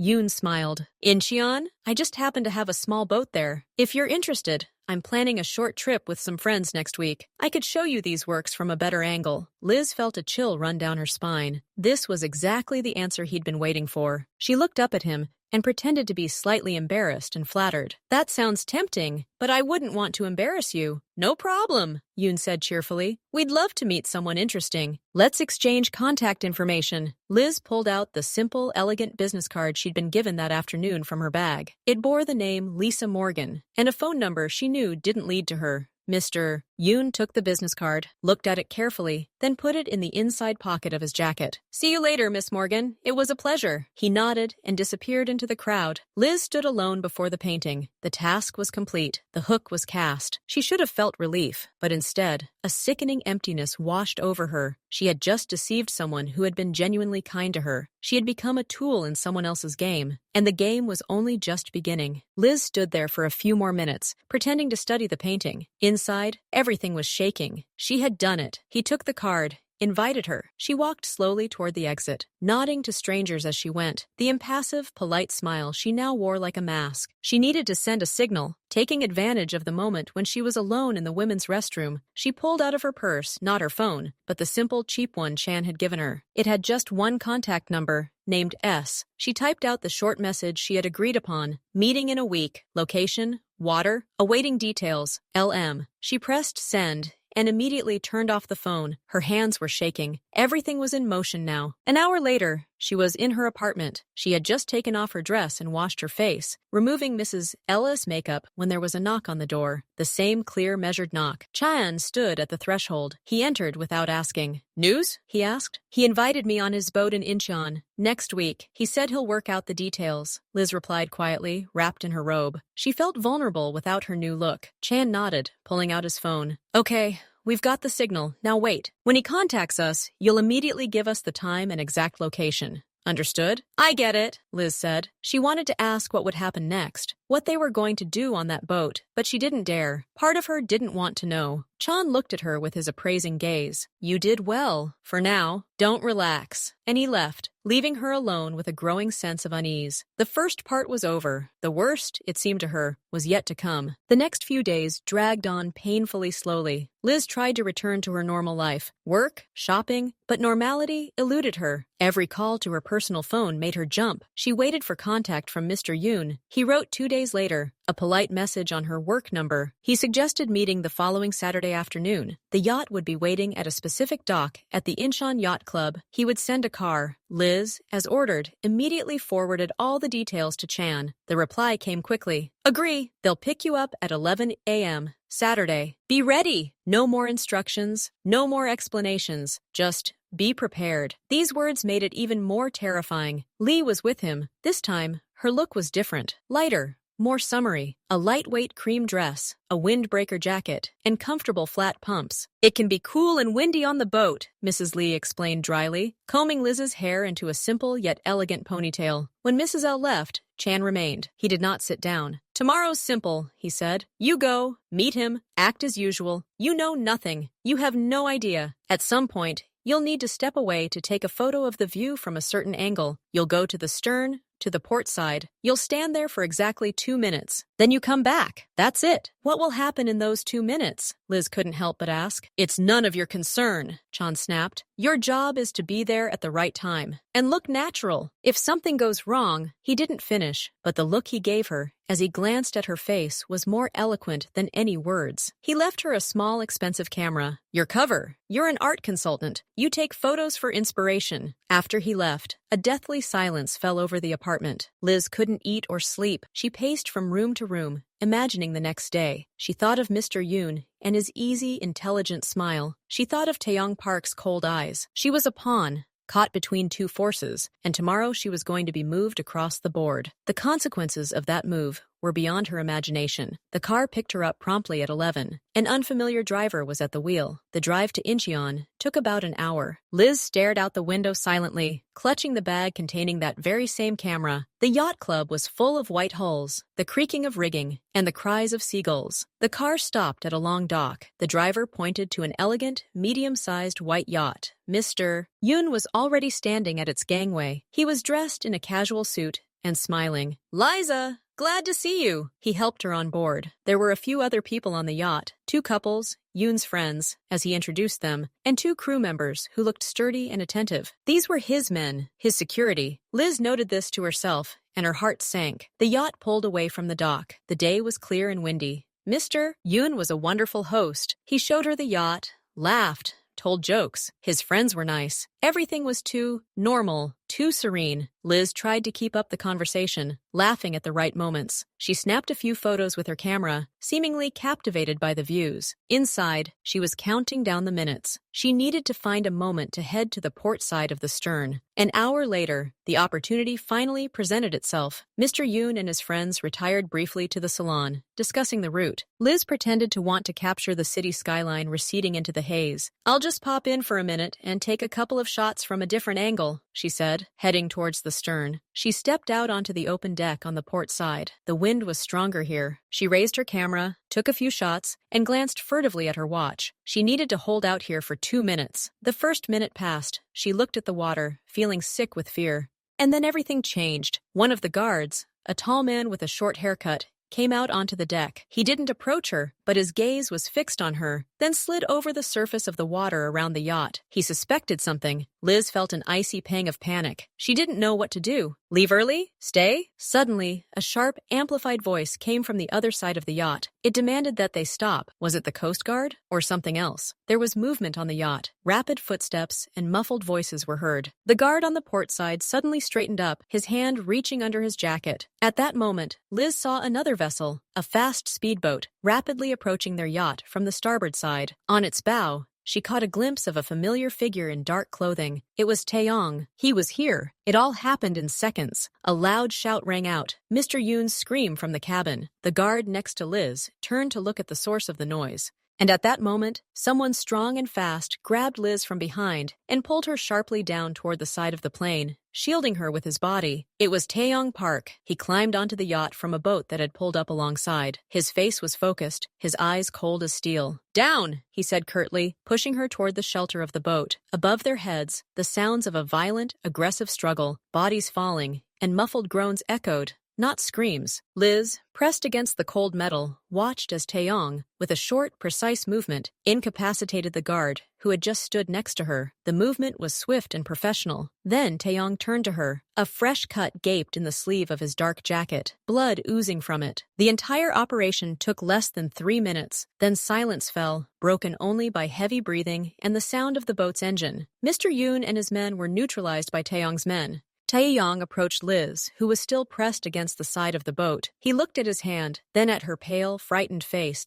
Yoon smiled. "Incheon? I just happen to have a small boat there. If you're interested, I'm planning a short trip with some friends next week. I could show you these works from a better angle." Liz felt a chill run down her spine. This was exactly the answer he'd been waiting for. She looked up at him and pretended to be slightly embarrassed and flattered. "That sounds tempting, but I wouldn't want to embarrass you." "No problem," Yoon said cheerfully. "We'd love to meet someone interesting. Let's exchange contact information." Liz pulled out the simple, elegant business card she'd been given that afternoon from her bag. It bore the name Lisa Morgan, and a phone number she knew didn't lead to her. Mr. Yoon took the business card, looked at it carefully, then put it in the inside pocket of his jacket. "See you later, Miss Morgan. It was a pleasure." He nodded and disappeared into the crowd. Liz stood alone before the painting. The task was complete. The hook was cast. She should have felt relief, but instead, a sickening emptiness washed over her. She had just deceived someone who had been genuinely kind to her. She had become a tool in someone else's game, and the game was only just beginning. Liz stood there for a few more minutes, pretending to study the painting. Inside, everything was shaking. She had done it. He took the card, invited her. She walked slowly toward the exit, nodding to strangers as she went, the impassive, polite smile she now wore like a mask. She needed to send a signal, taking advantage of the moment when she was alone in the women's restroom. She pulled out of her purse, not her phone, but the simple, cheap one Chan had given her. It had just one contact number, named S. She typed out the short message she had agreed upon. Meeting in a week. Location, water, awaiting details, LM. She pressed send and immediately turned off the phone. Her hands were shaking. Everything was in motion now. An hour later, she was in her apartment. She had just taken off her dress and washed her face, removing Mrs. Ellis' makeup when there was a knock on the door. The same clear, measured knock. Chan stood at the threshold. He entered without asking. News? He asked. He invited me on his boat in Incheon. Next week. He said he'll work out the details. Liz replied quietly, wrapped in her robe. She felt vulnerable without her new look. Chan nodded, pulling out his phone. Okay. We've got the signal. Now wait. When he contacts us, you'll immediately give us the time and exact location. Understood? I get it, Liz said. She wanted to ask what would happen next, what they were going to do on that boat, but she didn't dare. Part of her didn't want to know. Chan looked at her with his appraising gaze. You did well. For now, don't relax. And he left, leaving her alone with a growing sense of unease. The first part was over. The worst, it seemed to her, was yet to come. The next few days dragged on painfully slowly. Liz tried to return to her normal life, work, shopping, but normality eluded her. Every call to her personal phone made her jump. She waited for contact from Mr. Yoon. He wrote 2 days later, a polite message on her work number. He suggested meeting the following Saturday afternoon. The yacht would be waiting at a specific dock at the Incheon Yacht Club. He would send a car. Liz, as ordered, immediately forwarded all the details to Chan. The reply came quickly. Agree. They'll pick you up at 11 a.m. Saturday. Be ready. No more instructions, no more explanations. Just be prepared. These words made it even more terrifying. Lee was with him. This time, her look was different. Lighter, more summery. A lightweight cream dress, a windbreaker jacket, and comfortable flat pumps. It can be cool and windy on the boat, Mrs. Lee explained dryly, combing Liz's hair into a simple yet elegant ponytail. When Mrs. L left, Chan remained. He did not sit down. Tomorrow's simple, he said. You go, meet him, act as usual. You know nothing. You have no idea. At some point, you'll need to step away to take a photo of the view from a certain angle. You'll go to the stern, to the port side. You'll stand there for exactly 2 minutes. Then you come back. That's it. What will happen in those 2 minutes? Liz couldn't help but ask. It's none of your concern, Chan snapped. Your job is to be there at the right time. And look natural. If something goes wrong, he didn't finish, but the look he gave her, as he glanced at her face, was more eloquent than any words. He left her a small, expensive camera. Your cover. You're an art consultant. You take photos for inspiration. After he left, a deathly silence fell over the apartment. Liz couldn't eat or sleep. She paced from room to room, imagining the next day. She thought of Mr. Yoon and his easy, intelligent smile. She thought of Taeyong Park's cold eyes. She was a pawn, caught between two forces, and tomorrow she was going to be moved across the board. The consequences of that move were beyond her imagination. The car picked her up promptly at 11. An unfamiliar driver was at the wheel. The drive to Incheon took about an hour. Liz stared out the window silently, clutching the bag containing that very same camera. The yacht club was full of white hulls, the creaking of rigging, and the cries of seagulls. The car stopped at a long dock. The driver pointed to an elegant, medium-sized white yacht. Mr. Yoon was already standing at its gangway. He was dressed in a casual suit and smiling. Liza! Glad to see you. He helped her on board. There were a few other people on the yacht, 2 couples, Yoon's friends, as he introduced them, and 2 crew members who looked sturdy and attentive. These were his men, his security. Liz noted this to herself, and her heart sank. The yacht pulled away from the dock. The day was clear and windy. Mr. Yoon was a wonderful host. He showed her the yacht, laughed, told jokes. His friends were nice. Everything was too normal, too serene. Liz tried to keep up the conversation, laughing at the right moments. She snapped a few photos with her camera, seemingly captivated by the views. Inside, she was counting down the minutes. She needed to find a moment to head to the port side of the stern. An hour later, the opportunity finally presented itself. Mr. Yoon and his friends retired briefly to the salon, discussing the route. Liz pretended to want to capture the city skyline receding into the haze. I'll just pop in for a minute and take a couple of shots from a different angle, she said. said, heading towards the stern. She stepped out onto the open deck on the port side. The wind was stronger here. She raised her camera, took a few shots, and glanced furtively at her watch. She needed to hold out here for 2 minutes. The first minute passed. She looked at the water, feeling sick with fear. And then everything changed. One of the guards, a tall man with a short haircut, came out onto the deck. He didn't approach her, but his gaze was fixed on her, then slid over the surface of the water around the yacht. He suspected something. Liz felt an icy pang of panic. She didn't know what to do. Leave early? Stay? Suddenly, a sharp, amplified voice came from the other side of the yacht. It demanded that they stop. Was it the Coast Guard? Or something else? There was movement on the yacht. Rapid footsteps and muffled voices were heard. The guard on the port side suddenly straightened up, his hand reaching under his jacket. At that moment, Liz saw another vessel, a fast speedboat, rapidly approaching their yacht from the starboard side. On its bow, she caught a glimpse of a familiar figure in dark clothing. It was Taeyong. He was here. It all happened in seconds. A loud shout rang out. Mr. Yoon's scream from the cabin. The guard next to Liz turned to look at the source of the noise. And at that moment, someone strong and fast grabbed Liz from behind and pulled her sharply down toward the side of the plane, shielding her with his body. It was Taeyong Park. He climbed onto the yacht from a boat that had pulled up alongside. His face was focused, his eyes cold as steel. "Down!" he said curtly, pushing her toward the shelter of the boat. Above their heads, the sounds of a violent, aggressive struggle, bodies falling, and muffled groans echoed. Not screams. Liz, pressed against the cold metal, watched as Taeyong, with a short, precise movement, incapacitated the guard, who had just stood next to her. The movement was swift and professional. Then Taeyong turned to her. A fresh cut gaped in the sleeve of his dark jacket, blood oozing from it. The entire operation took less than 3 minutes. Then silence fell, broken only by heavy breathing and the sound of the boat's engine. Mr. Yoon and his men were neutralized by Taeyong's men. Taeyong approached Liz, who was still pressed against the side of the boat. He looked at his hand, then at her pale, frightened face.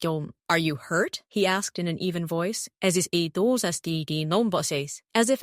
"Are you hurt?" he asked in an even voice, as if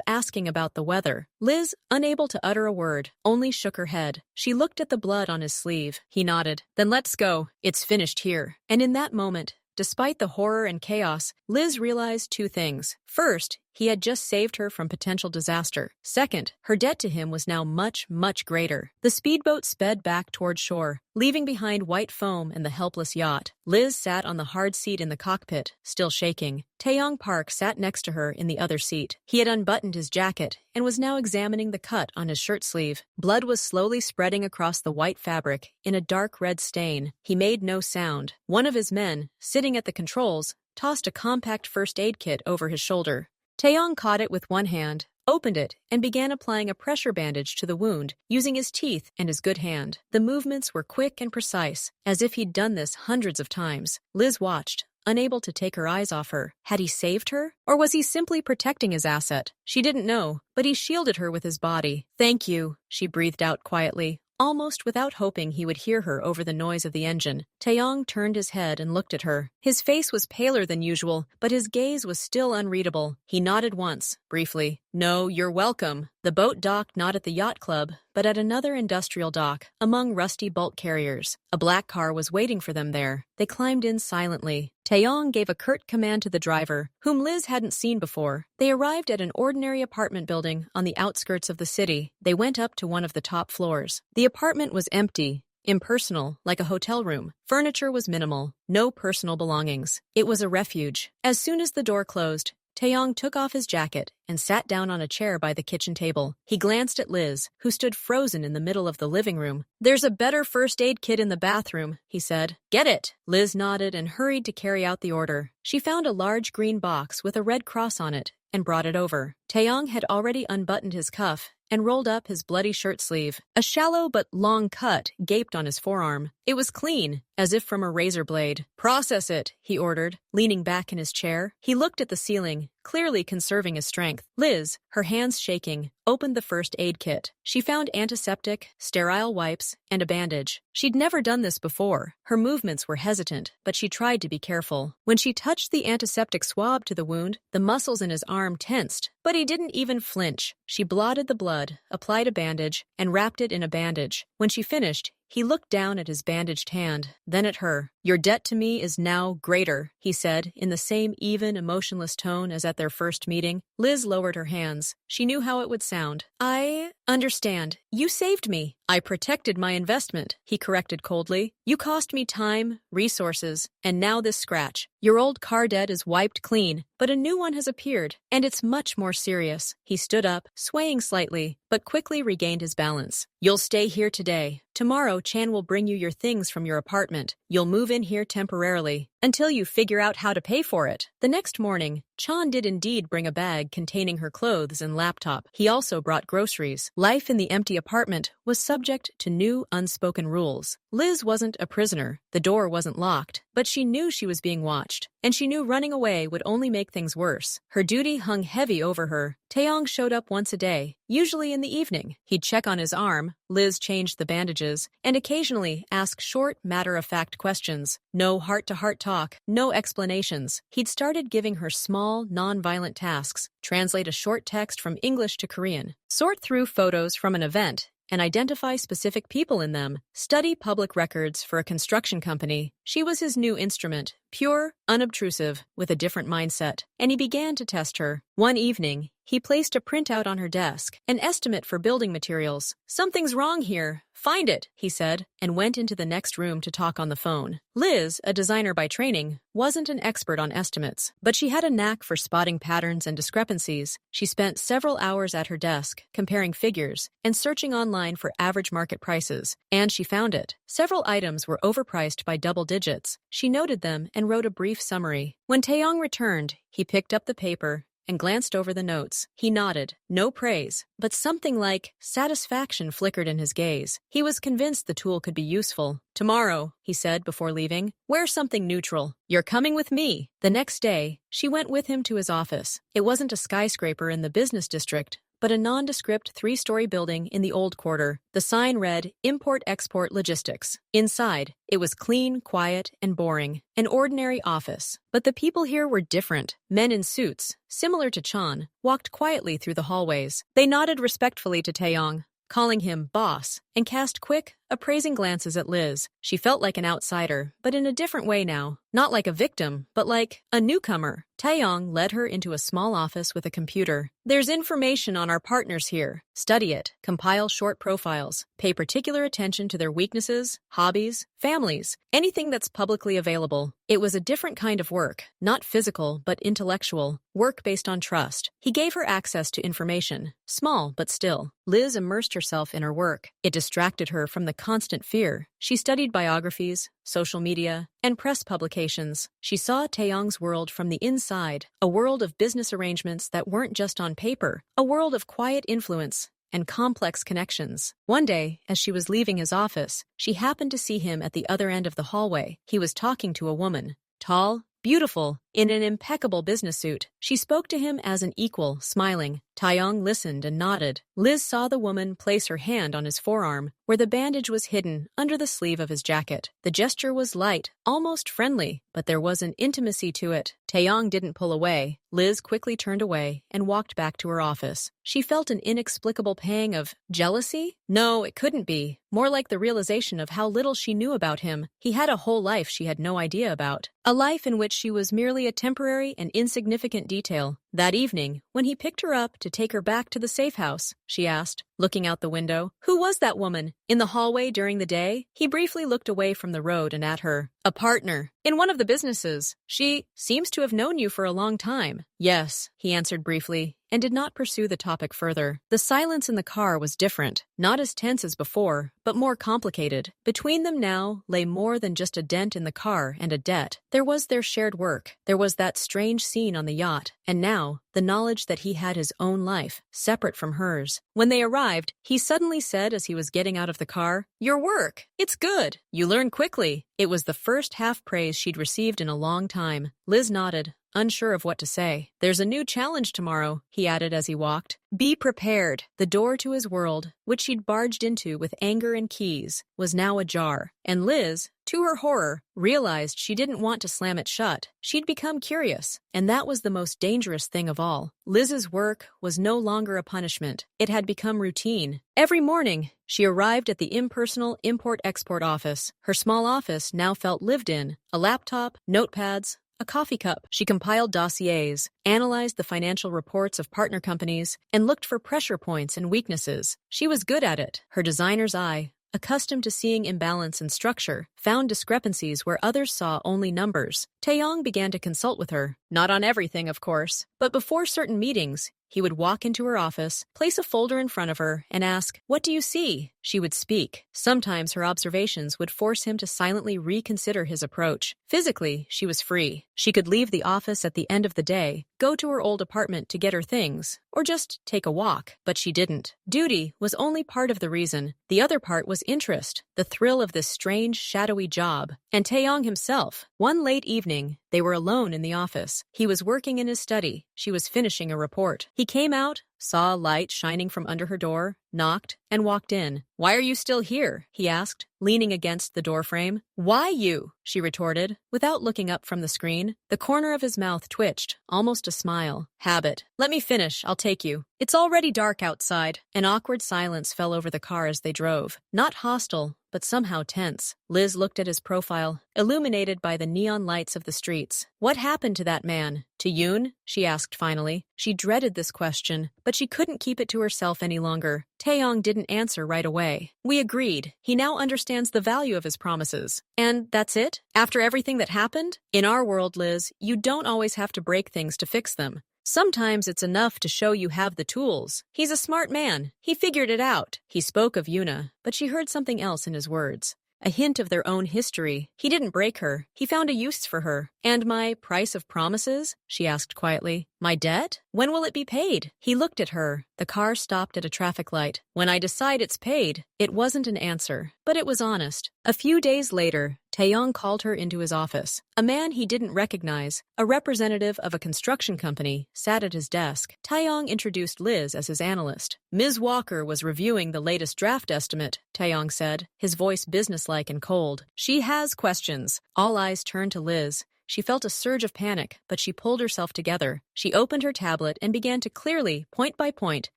asking about the weather. Liz, unable to utter a word, only shook her head. She looked at the blood on his sleeve. He nodded. "Then let's go. It's finished here." And in that moment, despite the horror and chaos, Liz realized 2 things. First, he had just saved her from potential disaster. Second, her debt to him was now much, much greater. The speedboat sped back toward shore, leaving behind white foam and the helpless yacht. Liz sat on the hard seat in the cockpit, still shaking. Taeyong Park sat next to her in the other seat. He had unbuttoned his jacket and was now examining the cut on his shirt sleeve. Blood was slowly spreading across the white fabric in a dark red stain. He made no sound. One of his men, sitting at the controls, tossed a compact first aid kit over his shoulder. Taeyong caught it with one hand, opened it, and began applying a pressure bandage to the wound, using his teeth and his good hand. The movements were quick and precise, as if he'd done this hundreds of times. Liz watched, unable to take her eyes off her. Had he saved her? Or was he simply protecting his asset? She didn't know, but he shielded her with his body. "Thank you," she breathed out quietly, almost without hoping he would hear her over the noise of the engine. Taeyong turned his head and looked at her. His face was paler than usual, but his gaze was still unreadable. He nodded once, briefly. "No, you're welcome." The boat docked not at the yacht club, but at another industrial dock, among rusty bulk carriers. A black car was waiting for them there. They climbed in silently. Taeyong gave a curt command to the driver, whom Liz hadn't seen before. They arrived at an ordinary apartment building on the outskirts of the city. They went up to one of the top floors. The apartment was empty, impersonal, like a hotel room. Furniture was minimal, no personal belongings. It was a refuge. As soon as the door closed, Taeyong took off his jacket and sat down on a chair by the kitchen table. He glanced at Liz, who stood frozen in the middle of the living room. "There's a better first aid kit in the bathroom," he said. "Get it." Liz nodded and hurried to carry out the order. She found a large green box with a red cross on it and brought it over. Taeyong had already unbuttoned his cuff and rolled up his bloody shirt sleeve. A shallow but long cut gaped on his forearm. It was clean, as if from a razor blade. "Process it," he ordered, leaning back in his chair. He looked at the ceiling, clearly conserving his strength. Liz, her hands shaking, opened the first aid kit. She found antiseptic, sterile wipes, and a bandage. She'd never done this before. Her movements were hesitant, but she tried to be careful. When she touched the antiseptic swab to the wound, the muscles in his arm tensed, but he didn't even flinch. She blotted the blood, applied a bandage, and wrapped it in a bandage. When she finished, he looked down at his bandaged hand, then at her. Your debt to me is now greater, he said, in the same even, emotionless tone as at their first meeting. Liz lowered her hands. She knew how it would sound. I understand. You saved me. I protected my investment, he corrected coldly. You cost me time, resources, and now this scratch. Your old car debt is wiped clean, but a new one has appeared, and it's much more serious. He stood up, swaying slightly, but quickly regained his balance. You'll stay here today. Tomorrow, Chan will bring you your things from your apartment. You'll move in here temporarily, until you figure out how to pay for it. The next morning, Chan did indeed bring a bag containing her clothes and laptop. He also brought groceries. Life in the empty apartment was subject to new unspoken rules. Liz wasn't a prisoner. The door wasn't locked, but she knew she was being watched, and she knew running away would only make things worse. Her duty hung heavy over her. Taeyong showed up once a day, usually in the evening. He'd check on his arm, Liz changed the bandages, and occasionally ask short, matter-of-fact questions. No heart-to-heart talk, no explanations. He'd started giving her small, non-violent tasks: translate a short text from English to Korean, sort through photos from an event, and identify specific people in them, study public records for a construction company. She was his new instrument, pure, unobtrusive, with a different mindset, and he began to test her. One evening, he placed a printout on her desk, an estimate for building materials. Something's wrong here. Find it, he said, and went into the next room to talk on the phone. Liz, a designer by training, wasn't an expert on estimates, but she had a knack for spotting patterns and discrepancies. She spent several hours at her desk, comparing figures and searching online for average market prices, and she found it. Several items were overpriced by double digits. She noted them and wrote a brief summary. When Taeyong returned, he picked up the paper and glanced over the notes. He nodded. No praise, but something like satisfaction flickered in his gaze. He was convinced the tool could be useful. Tomorrow, he said before leaving, wear something neutral. You're coming with me. The next day, she went with him to his office. It wasn't a skyscraper in the business district, but a nondescript three-story building in the old quarter. The sign read, Import-Export Logistics. Inside, it was clean, quiet, and boring. An ordinary office. But the people here were different. Men in suits, similar to Chan, walked quietly through the hallways. They nodded respectfully to Taeyong, calling him boss, and cast quick, appraising glances at Liz. She felt like an outsider, but in a different way now. Not like a victim, but like a newcomer. Taeyong led her into a small office with a computer. There's information on our partners here. Study it. Compile short profiles. Pay particular attention to their weaknesses, hobbies, families, anything that's publicly available. It was a different kind of work, not physical, but intellectual. Work based on trust. He gave her access to information. Small, but still. Liz immersed herself in her work. It distracted her from the constant fear. She studied biographies, social media, and press publications. She saw Taeyong's world from the inside, a world of business arrangements that weren't just on paper, a world of quiet influence and complex connections. One day, as she was leaving his office, she happened to see him at the other end of the hallway. He was talking to a woman, tall, beautiful, in an impeccable business suit. She spoke to him as an equal, smiling. Taeyong listened and nodded. Liz saw the woman place her hand on his forearm, where the bandage was hidden under the sleeve of his jacket. The gesture was light, almost friendly, but there was an intimacy to it. Taeyong didn't pull away. Liz quickly turned away and walked back to her office. She felt an inexplicable pang of jealousy? No, it couldn't be. More like the realization of how little she knew about him. He had a whole life she had no idea about. A life in which she was merely a temporary and insignificant detail. That evening, when he picked her up to take her back to the safe house, she asked, looking out the window, "Who was that woman? In the hallway during the day?" He briefly looked away from the road and at her. "A partner. In one of the businesses. She seems to have known you for a long time." "Yes," he answered briefly, and did not pursue the topic further. The silence in the car was different, not as tense as before, but more complicated. Between them now lay more than just a dent in the car and a debt. There was their shared work. There was that strange scene on the yacht, and now the knowledge that he had his own life, separate from hers. When they arrived, he suddenly said as he was getting out of the car, "Your work. It's good. You learn quickly." It was the first half praise she'd received in a long time. Liz nodded. unsure of what to say. There's a new challenge tomorrow, he added as he walked. Be prepared. The door to his world, which she'd barged into with anger and keys, was now ajar, and Liz, to her horror, realized she didn't want to slam it shut. She'd become curious, and that was the most dangerous thing of all. Liz's work was no longer a punishment. It had become routine. Every morning, she arrived at the impersonal import-export office. Her small office now felt lived in. A laptop, notepads, a coffee cup. She compiled dossiers, analyzed the financial reports of partner companies, and looked for pressure points and weaknesses. She was good at it. Her designer's eye, accustomed to seeing imbalance in structure, found discrepancies where others saw only numbers. Taeyong began to consult with her. Not on everything, of course, but before certain meetings, he would walk into her office, place a folder in front of her, and ask, "What do you see?" She would speak. Sometimes her observations would force him to silently reconsider his approach. Physically, she was free. She could leave the office at the end of the day, go to her old apartment to get her things, or just take a walk. But she didn't. Duty was only part of the reason. The other part was interest, the thrill of this strange, shadowy job. And Taeyong himself. One late evening, they were alone in the office. He was working in his study. She was finishing a report. He came out, saw a light shining from under her door, knocked, and walked in. "Why are you still here?" he asked, leaning against the doorframe. "Why you?" she retorted, without looking up from the screen. The corner of his mouth twitched, almost a smile. "Habit. Let me finish, I'll take you. It's already dark outside." An awkward silence fell over the car as they drove. Not hostile, but somehow tense. Liz looked at his profile, illuminated by the neon lights of the streets. "What happened to that man? To Yoon?" she asked finally. She dreaded this question, but she couldn't keep it to herself any longer. Taeyong didn't answer right away. "We agreed. He now understands the value of his promises. And that's it? After everything that happened? In our world, Liz, you don't always have to break things to fix them. Sometimes it's enough to show you have the tools. He's a smart man. He figured it out." He spoke of Yuna, but she heard something else in his words. A hint of their own history. He didn't break her. He found a use for her. "And my price of promises?" she asked quietly. "My debt? When will it be paid?" He looked at her. The car stopped at a traffic light. "When I decide it's paid." It wasn't an answer, but it was honest. A few days later, Taeyong called her into his office. A man he didn't recognize, a representative of a construction company, sat at his desk. Taeyong introduced Liz as his analyst. "Ms. Walker was reviewing the latest draft estimate," Taeyong said, his voice businesslike and cold. "She has questions." All eyes turned to Liz. She felt a surge of panic, but she pulled herself together. She opened her tablet and began to clearly, point by point,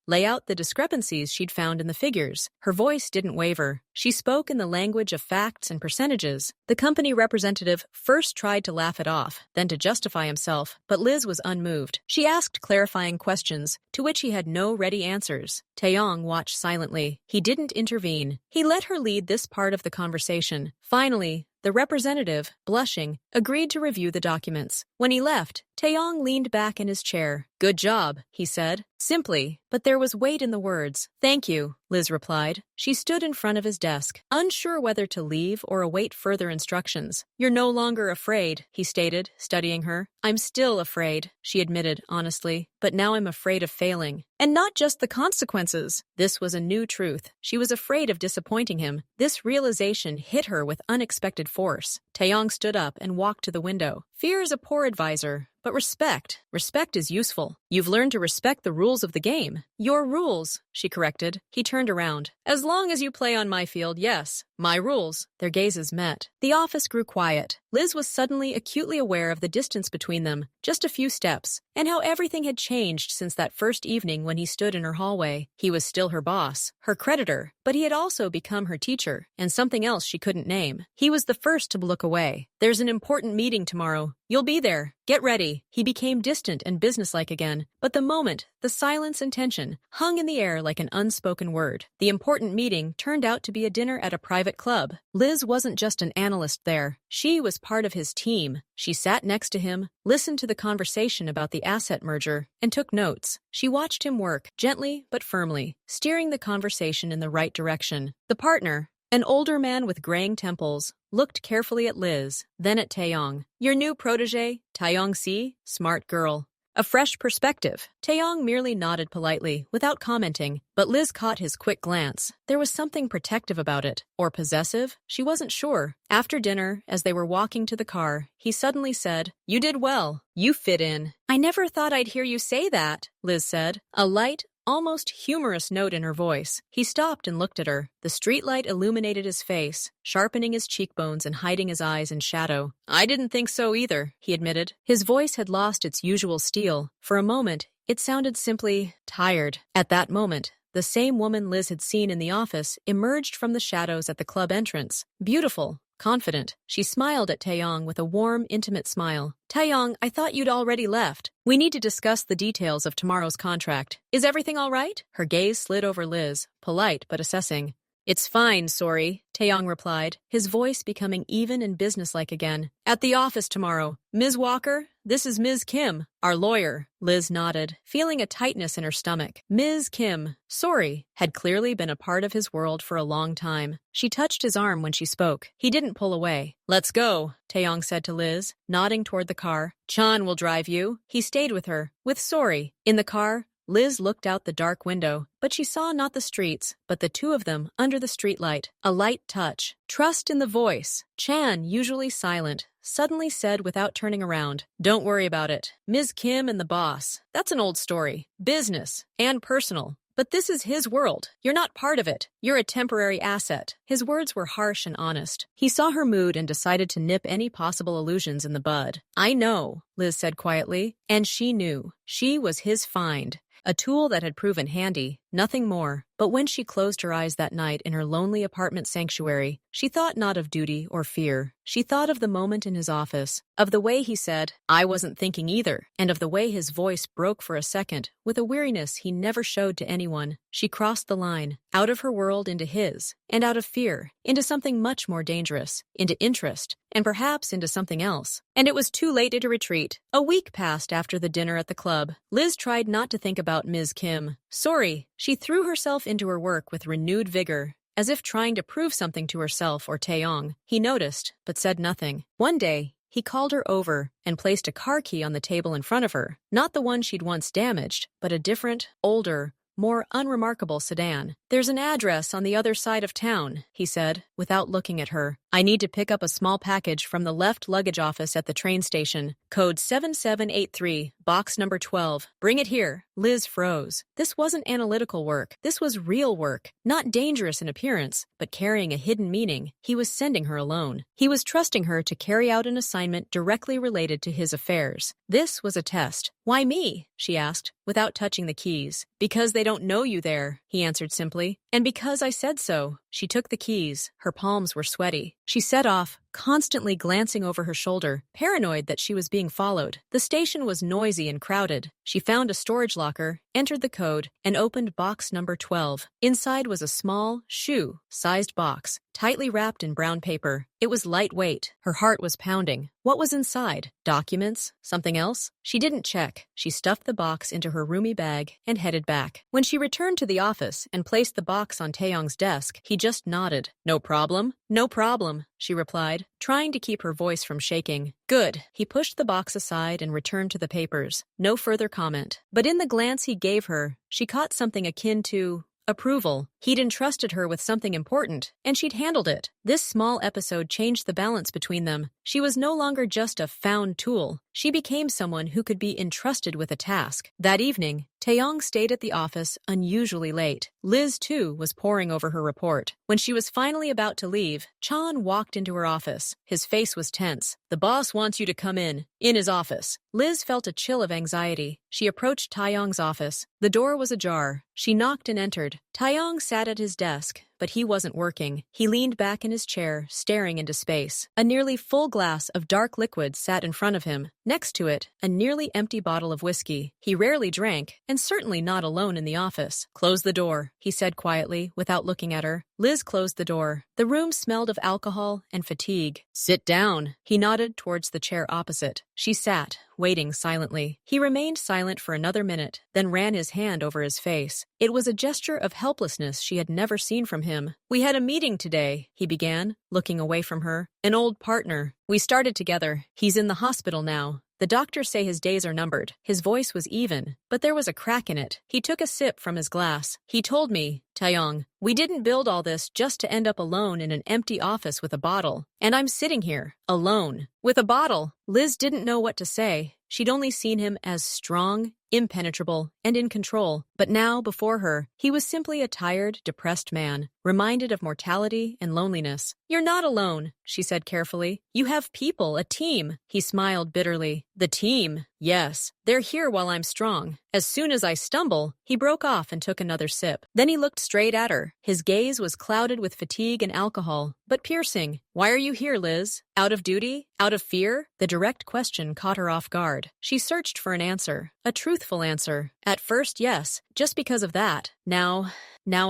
lay out the discrepancies she'd found in the figures. Her voice didn't waver. She spoke in the language of facts and percentages. The company representative first tried to laugh it off, then to justify himself, but Liz was unmoved. She asked clarifying questions, to which he had no ready answers. Taeyong watched silently. He didn't intervene. He let her lead this part of the conversation. Finally, the representative, blushing, agreed to review the documents. When he left, Taeyong leaned back in his chair. "Good job," he said, simply, but there was weight in the words. "Thank you," Liz replied. She stood in front of his desk, unsure whether to leave or await further instructions. "You're no longer afraid," he stated, studying her. "I'm still afraid," she admitted honestly, "but now I'm afraid of failing. And not just the consequences." This was a new truth. She was afraid of disappointing him. This realization hit her with unexpected force. Taeyong stood up and walked to the window. "Fear is a poor advisor, but respect is useful. You've learned to respect the rules of the game." "Your rules," she corrected. He turned around. "As long as you play on my field, yes. My rules." Their gazes met. The office grew quiet. Liz was suddenly acutely aware of the distance between them, just a few steps, and how everything had changed since that first evening when he stood in her hallway. He was still her boss, her creditor, but he had also become her teacher, and something else she couldn't name. He was the first to look away. "There's an important meeting tomorrow. You'll be there. Get ready." He became distant and businesslike again, but the moment, the silence and tension, hung in the air like an unspoken word. The important meeting turned out to be a dinner at a private club. Liz wasn't just an analyst there. She was part of his team. She sat next to him, listened to the conversation about the asset merger, and took notes. She watched him work, gently but firmly, steering the conversation in the right direction. The partner, an older man with graying temples, looked carefully at Liz, then at Taeyong. "Your new protege, Taeyong Si, smart girl. A fresh perspective. Taeyong merely nodded politely, without commenting, but Liz caught his quick glance. There was something protective about it. Or possessive? She wasn't sure. After dinner, as they were walking to the car, he suddenly said, "You did well. You fit in." "I never thought I'd hear you say that," Liz said. A light, almost humorous note in her voice. He stopped and looked at her. The streetlight illuminated his face, sharpening his cheekbones and hiding his eyes in shadow. "I didn't think so either," he admitted. His voice had lost its usual steel. For a moment, it sounded simply tired. At that moment, the same woman Liz had seen in the office emerged from the shadows at the club entrance. Beautiful, confident. She smiled at Taeyong with a warm, intimate smile. "Taeyong, I thought you'd already left. We need to discuss the details of tomorrow's contract. Is everything all right?" Her gaze slid over Liz, polite but assessing. "It's fine, sorry," Taeyong replied, his voice becoming even and businesslike again. "At the office tomorrow. Ms. Walker, this is Ms. Kim, our lawyer." Liz nodded, feeling a tightness in her stomach. Ms. Kim, sorry, had clearly been a part of his world for a long time. She touched his arm when she spoke. He didn't pull away. "Let's go," Taeyong said to Liz, nodding toward the car. "Chan will drive you." He stayed with her, with sorry. In the car, Liz looked out the dark window, but she saw not the streets, but the two of them under the streetlight. A light touch. Trust in the voice. Chan, usually silent, suddenly said without turning around, "Don't worry about it. Ms. Kim and the boss. That's an old story. Business. And personal. But this is his world. You're not part of it. You're a temporary asset." His words were harsh and honest. He saw her mood and decided to nip any possible illusions in the bud. "I know," Liz said quietly, and she knew. She was his find. A tool that had proven handy, nothing more. But when she closed her eyes that night in her lonely apartment sanctuary, she thought not of duty or fear. She thought of the moment in his office, of the way he said, "I wasn't thinking either," and of the way his voice broke for a second, with a weariness he never showed to anyone. She crossed the line, out of her world into his, and out of fear, into something much more dangerous, into interest, and perhaps into something else. And it was too late to retreat. A week passed after the dinner at the club. Liz tried not to think about Ms. Kim. Sorry. She threw herself into her work with renewed vigor, as if trying to prove something to herself or Taeyong. He noticed, but said nothing. One day, he called her over and placed a car key on the table in front of her. Not the one she'd once damaged, but a different, older, more unremarkable sedan. "There's an address on the other side of town," he said, without looking at her. "I need to pick up a small package from the left luggage office at the train station. Code 7783, box number 12. Bring it here." Liz froze. This wasn't analytical work. This was real work. Not dangerous in appearance, but carrying a hidden meaning. He was sending her alone. He was trusting her to carry out an assignment directly related to his affairs. This was a test. "Why me?" she asked, without touching the keys. "Because they don't know you there," he answered simply. "And because I said so." She took the keys. Her palms were sweaty. She set off, constantly glancing over her shoulder, paranoid that she was being followed. The station was noisy and crowded. She found a storage locker, entered the code, and opened box number 12. Inside was a small, shoe-sized box, tightly wrapped in brown paper. It was lightweight. Her heart was pounding. What was inside? Documents? Something else? She didn't check. She stuffed the box into her roomy bag and headed back. When she returned to the office and placed the box on Taeyong's desk, he just nodded. "No problem?" "No problem," she replied, trying to keep her voice from shaking. "Good." He pushed the box aside and returned to the papers. No further comment. But in the glance he gave her, she caught something akin to approval. He'd entrusted her with something important, and she'd handled it. This small episode changed the balance between them. She was no longer just a found tool. She became someone who could be entrusted with a task. That evening, Taeyong stayed at the office unusually late. Liz, too, was poring over her report. When she was finally about to leave, Chan walked into her office. His face was tense. "The boss wants you to come in his office." Liz felt a chill of anxiety. She approached Taeyong's office. The door was ajar. She knocked and entered. Taeyong sat at his desk, but he wasn't working. He leaned back in his chair, staring into space. A nearly full glass of dark liquid sat in front of him. Next to it, a nearly empty bottle of whiskey. He rarely drank, and certainly not alone in the office. "Close the door," he said quietly, without looking at her. Liz closed the door. The room smelled of alcohol and fatigue. "Sit down." He nodded towards the chair opposite. She sat, waiting silently. He remained silent for another minute, then ran his hand over his face. It was a gesture of helplessness she had never seen from him. "We had a meeting today," he began, looking away from her. "An old partner. We started together. He's in the hospital now. The doctors say his days are numbered. His voice was even, but there was a crack in it. He took a sip from his glass. He told me, Taeyong, we didn't build all this just to end up alone in an empty office with a bottle. And I'm sitting here, alone, with a bottle. Liz didn't know what to say. She'd only seen him as strong, impenetrable, and in control. But now, before her, he was simply a tired, depressed man, reminded of mortality and loneliness. You're not alone, she said carefully. You have people, a team. He smiled bitterly. The team? Yes. They're here while I'm strong. As soon as I stumble, he broke off and took another sip. Then he looked straight at her. His gaze was clouded with fatigue and alcohol, but piercing. Why are you here, Liz? Out of duty? Out of fear? The direct question caught her off guard. She searched for an answer, a truthful answer. At first, yes, just because of that. Now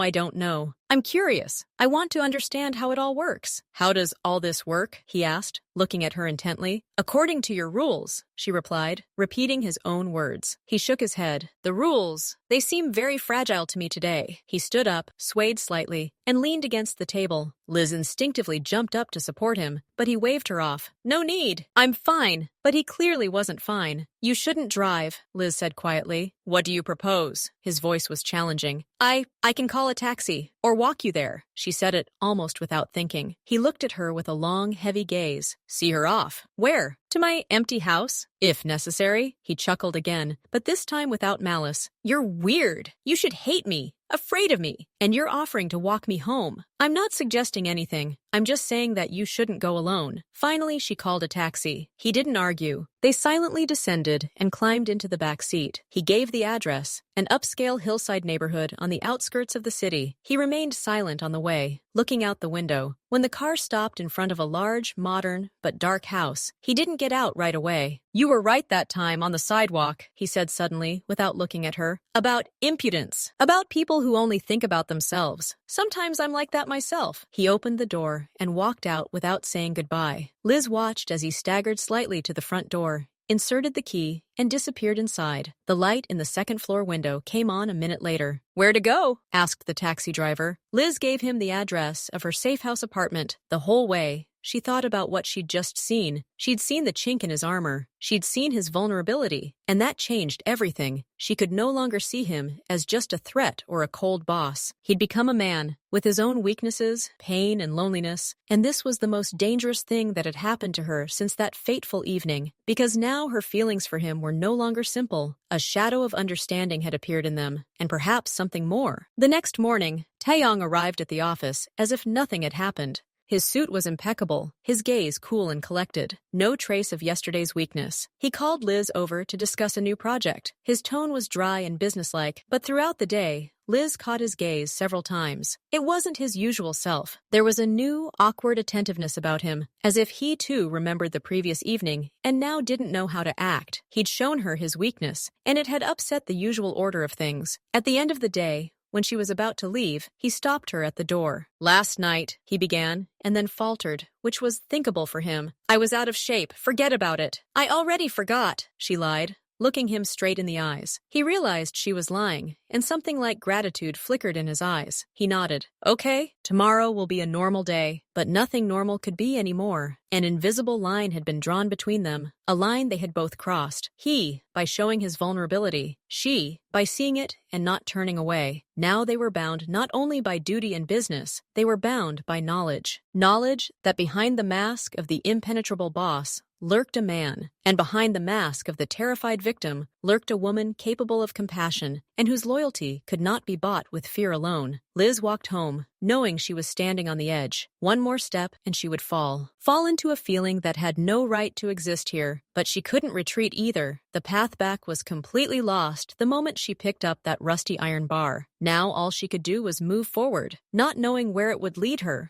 I don't know. I'm curious. I want to understand how it all works. How does all this work? He asked, looking at her intently. According to your rules, she replied, repeating his own words. He shook his head. The rules, they seem very fragile to me today. He stood up, swayed slightly, and leaned against the table. Liz instinctively jumped up to support him, but he waved her off. No need. I'm fine. But he clearly wasn't fine. You shouldn't drive, Liz said quietly. What do you propose? His voice was challenging. I can call a taxi, or walk you there. She said it almost without thinking. He looked at her with a long, heavy gaze. See her off. Where? To my empty house? If necessary. He chuckled again, but this time without malice. You're weird. You should hate me. Afraid of me, and you're offering to walk me home. I'm not suggesting anything. I'm just saying that you shouldn't go alone. Finally, she called a taxi. He didn't argue. They silently descended and climbed into the back seat. He gave the address, an upscale hillside neighborhood on the outskirts of the city. He remained silent on the way, looking out the window. When the car stopped in front of a large, modern, but dark house, he didn't get out right away. You were right that time on the sidewalk, he said suddenly, without looking at her. About impudence. About people who only think about themselves. Sometimes I'm like that myself. He opened the door and walked out without saying goodbye. Liz watched as he staggered slightly to the front door, inserted the key, and disappeared inside. The light in the second-floor window came on a minute later. Where to go? Asked the taxi driver. Liz gave him the address of her safe-house apartment. The whole way, she thought about what she'd just seen. She'd seen the chink in his armor. She'd seen his vulnerability, and that changed everything. She could no longer see him as just a threat or a cold boss. He'd become a man, with his own weaknesses, pain, and loneliness, and this was the most dangerous thing that had happened to her since that fateful evening, because now her feelings for him were no longer simple. A shadow of understanding had appeared in them, and perhaps something more. The next morning, Taeyong arrived at the office as if nothing had happened. His suit was impeccable, his gaze cool and collected, no trace of yesterday's weakness. He called Liz over to discuss a new project. His tone was dry and businesslike, but throughout the day, Liz caught his gaze several times. It wasn't his usual self. There was a new, awkward attentiveness about him, as if he too remembered the previous evening and now didn't know how to act. He'd shown her his weakness, and it had upset the usual order of things. At the end of the day, when she was about to leave, he stopped her at the door. Last night, he began, and then faltered, which was thinkable for him. I was out of shape. Forget about it. I already forgot, she lied, looking him straight in the eyes. He realized she was lying, and something like gratitude flickered in his eyes. He nodded. Okay, tomorrow will be a normal day. But nothing normal could be anymore. An invisible line had been drawn between them, a line they had both crossed. He, by showing his vulnerability, she, by seeing it and not turning away. Now they were bound not only by duty and business, they were bound by knowledge. Knowledge that behind the mask of the impenetrable boss lurked a man, and behind the mask of the terrified victim lurked a woman capable of compassion and whose loyalty could not be bought with fear alone. Liz walked home, knowing she was standing on the edge. One more step and she would fall into a feeling that had no right to exist here. But she couldn't retreat either. The path back was completely lost the moment she picked up that rusty iron bar. Now all she could do was move forward, not knowing where it would lead her.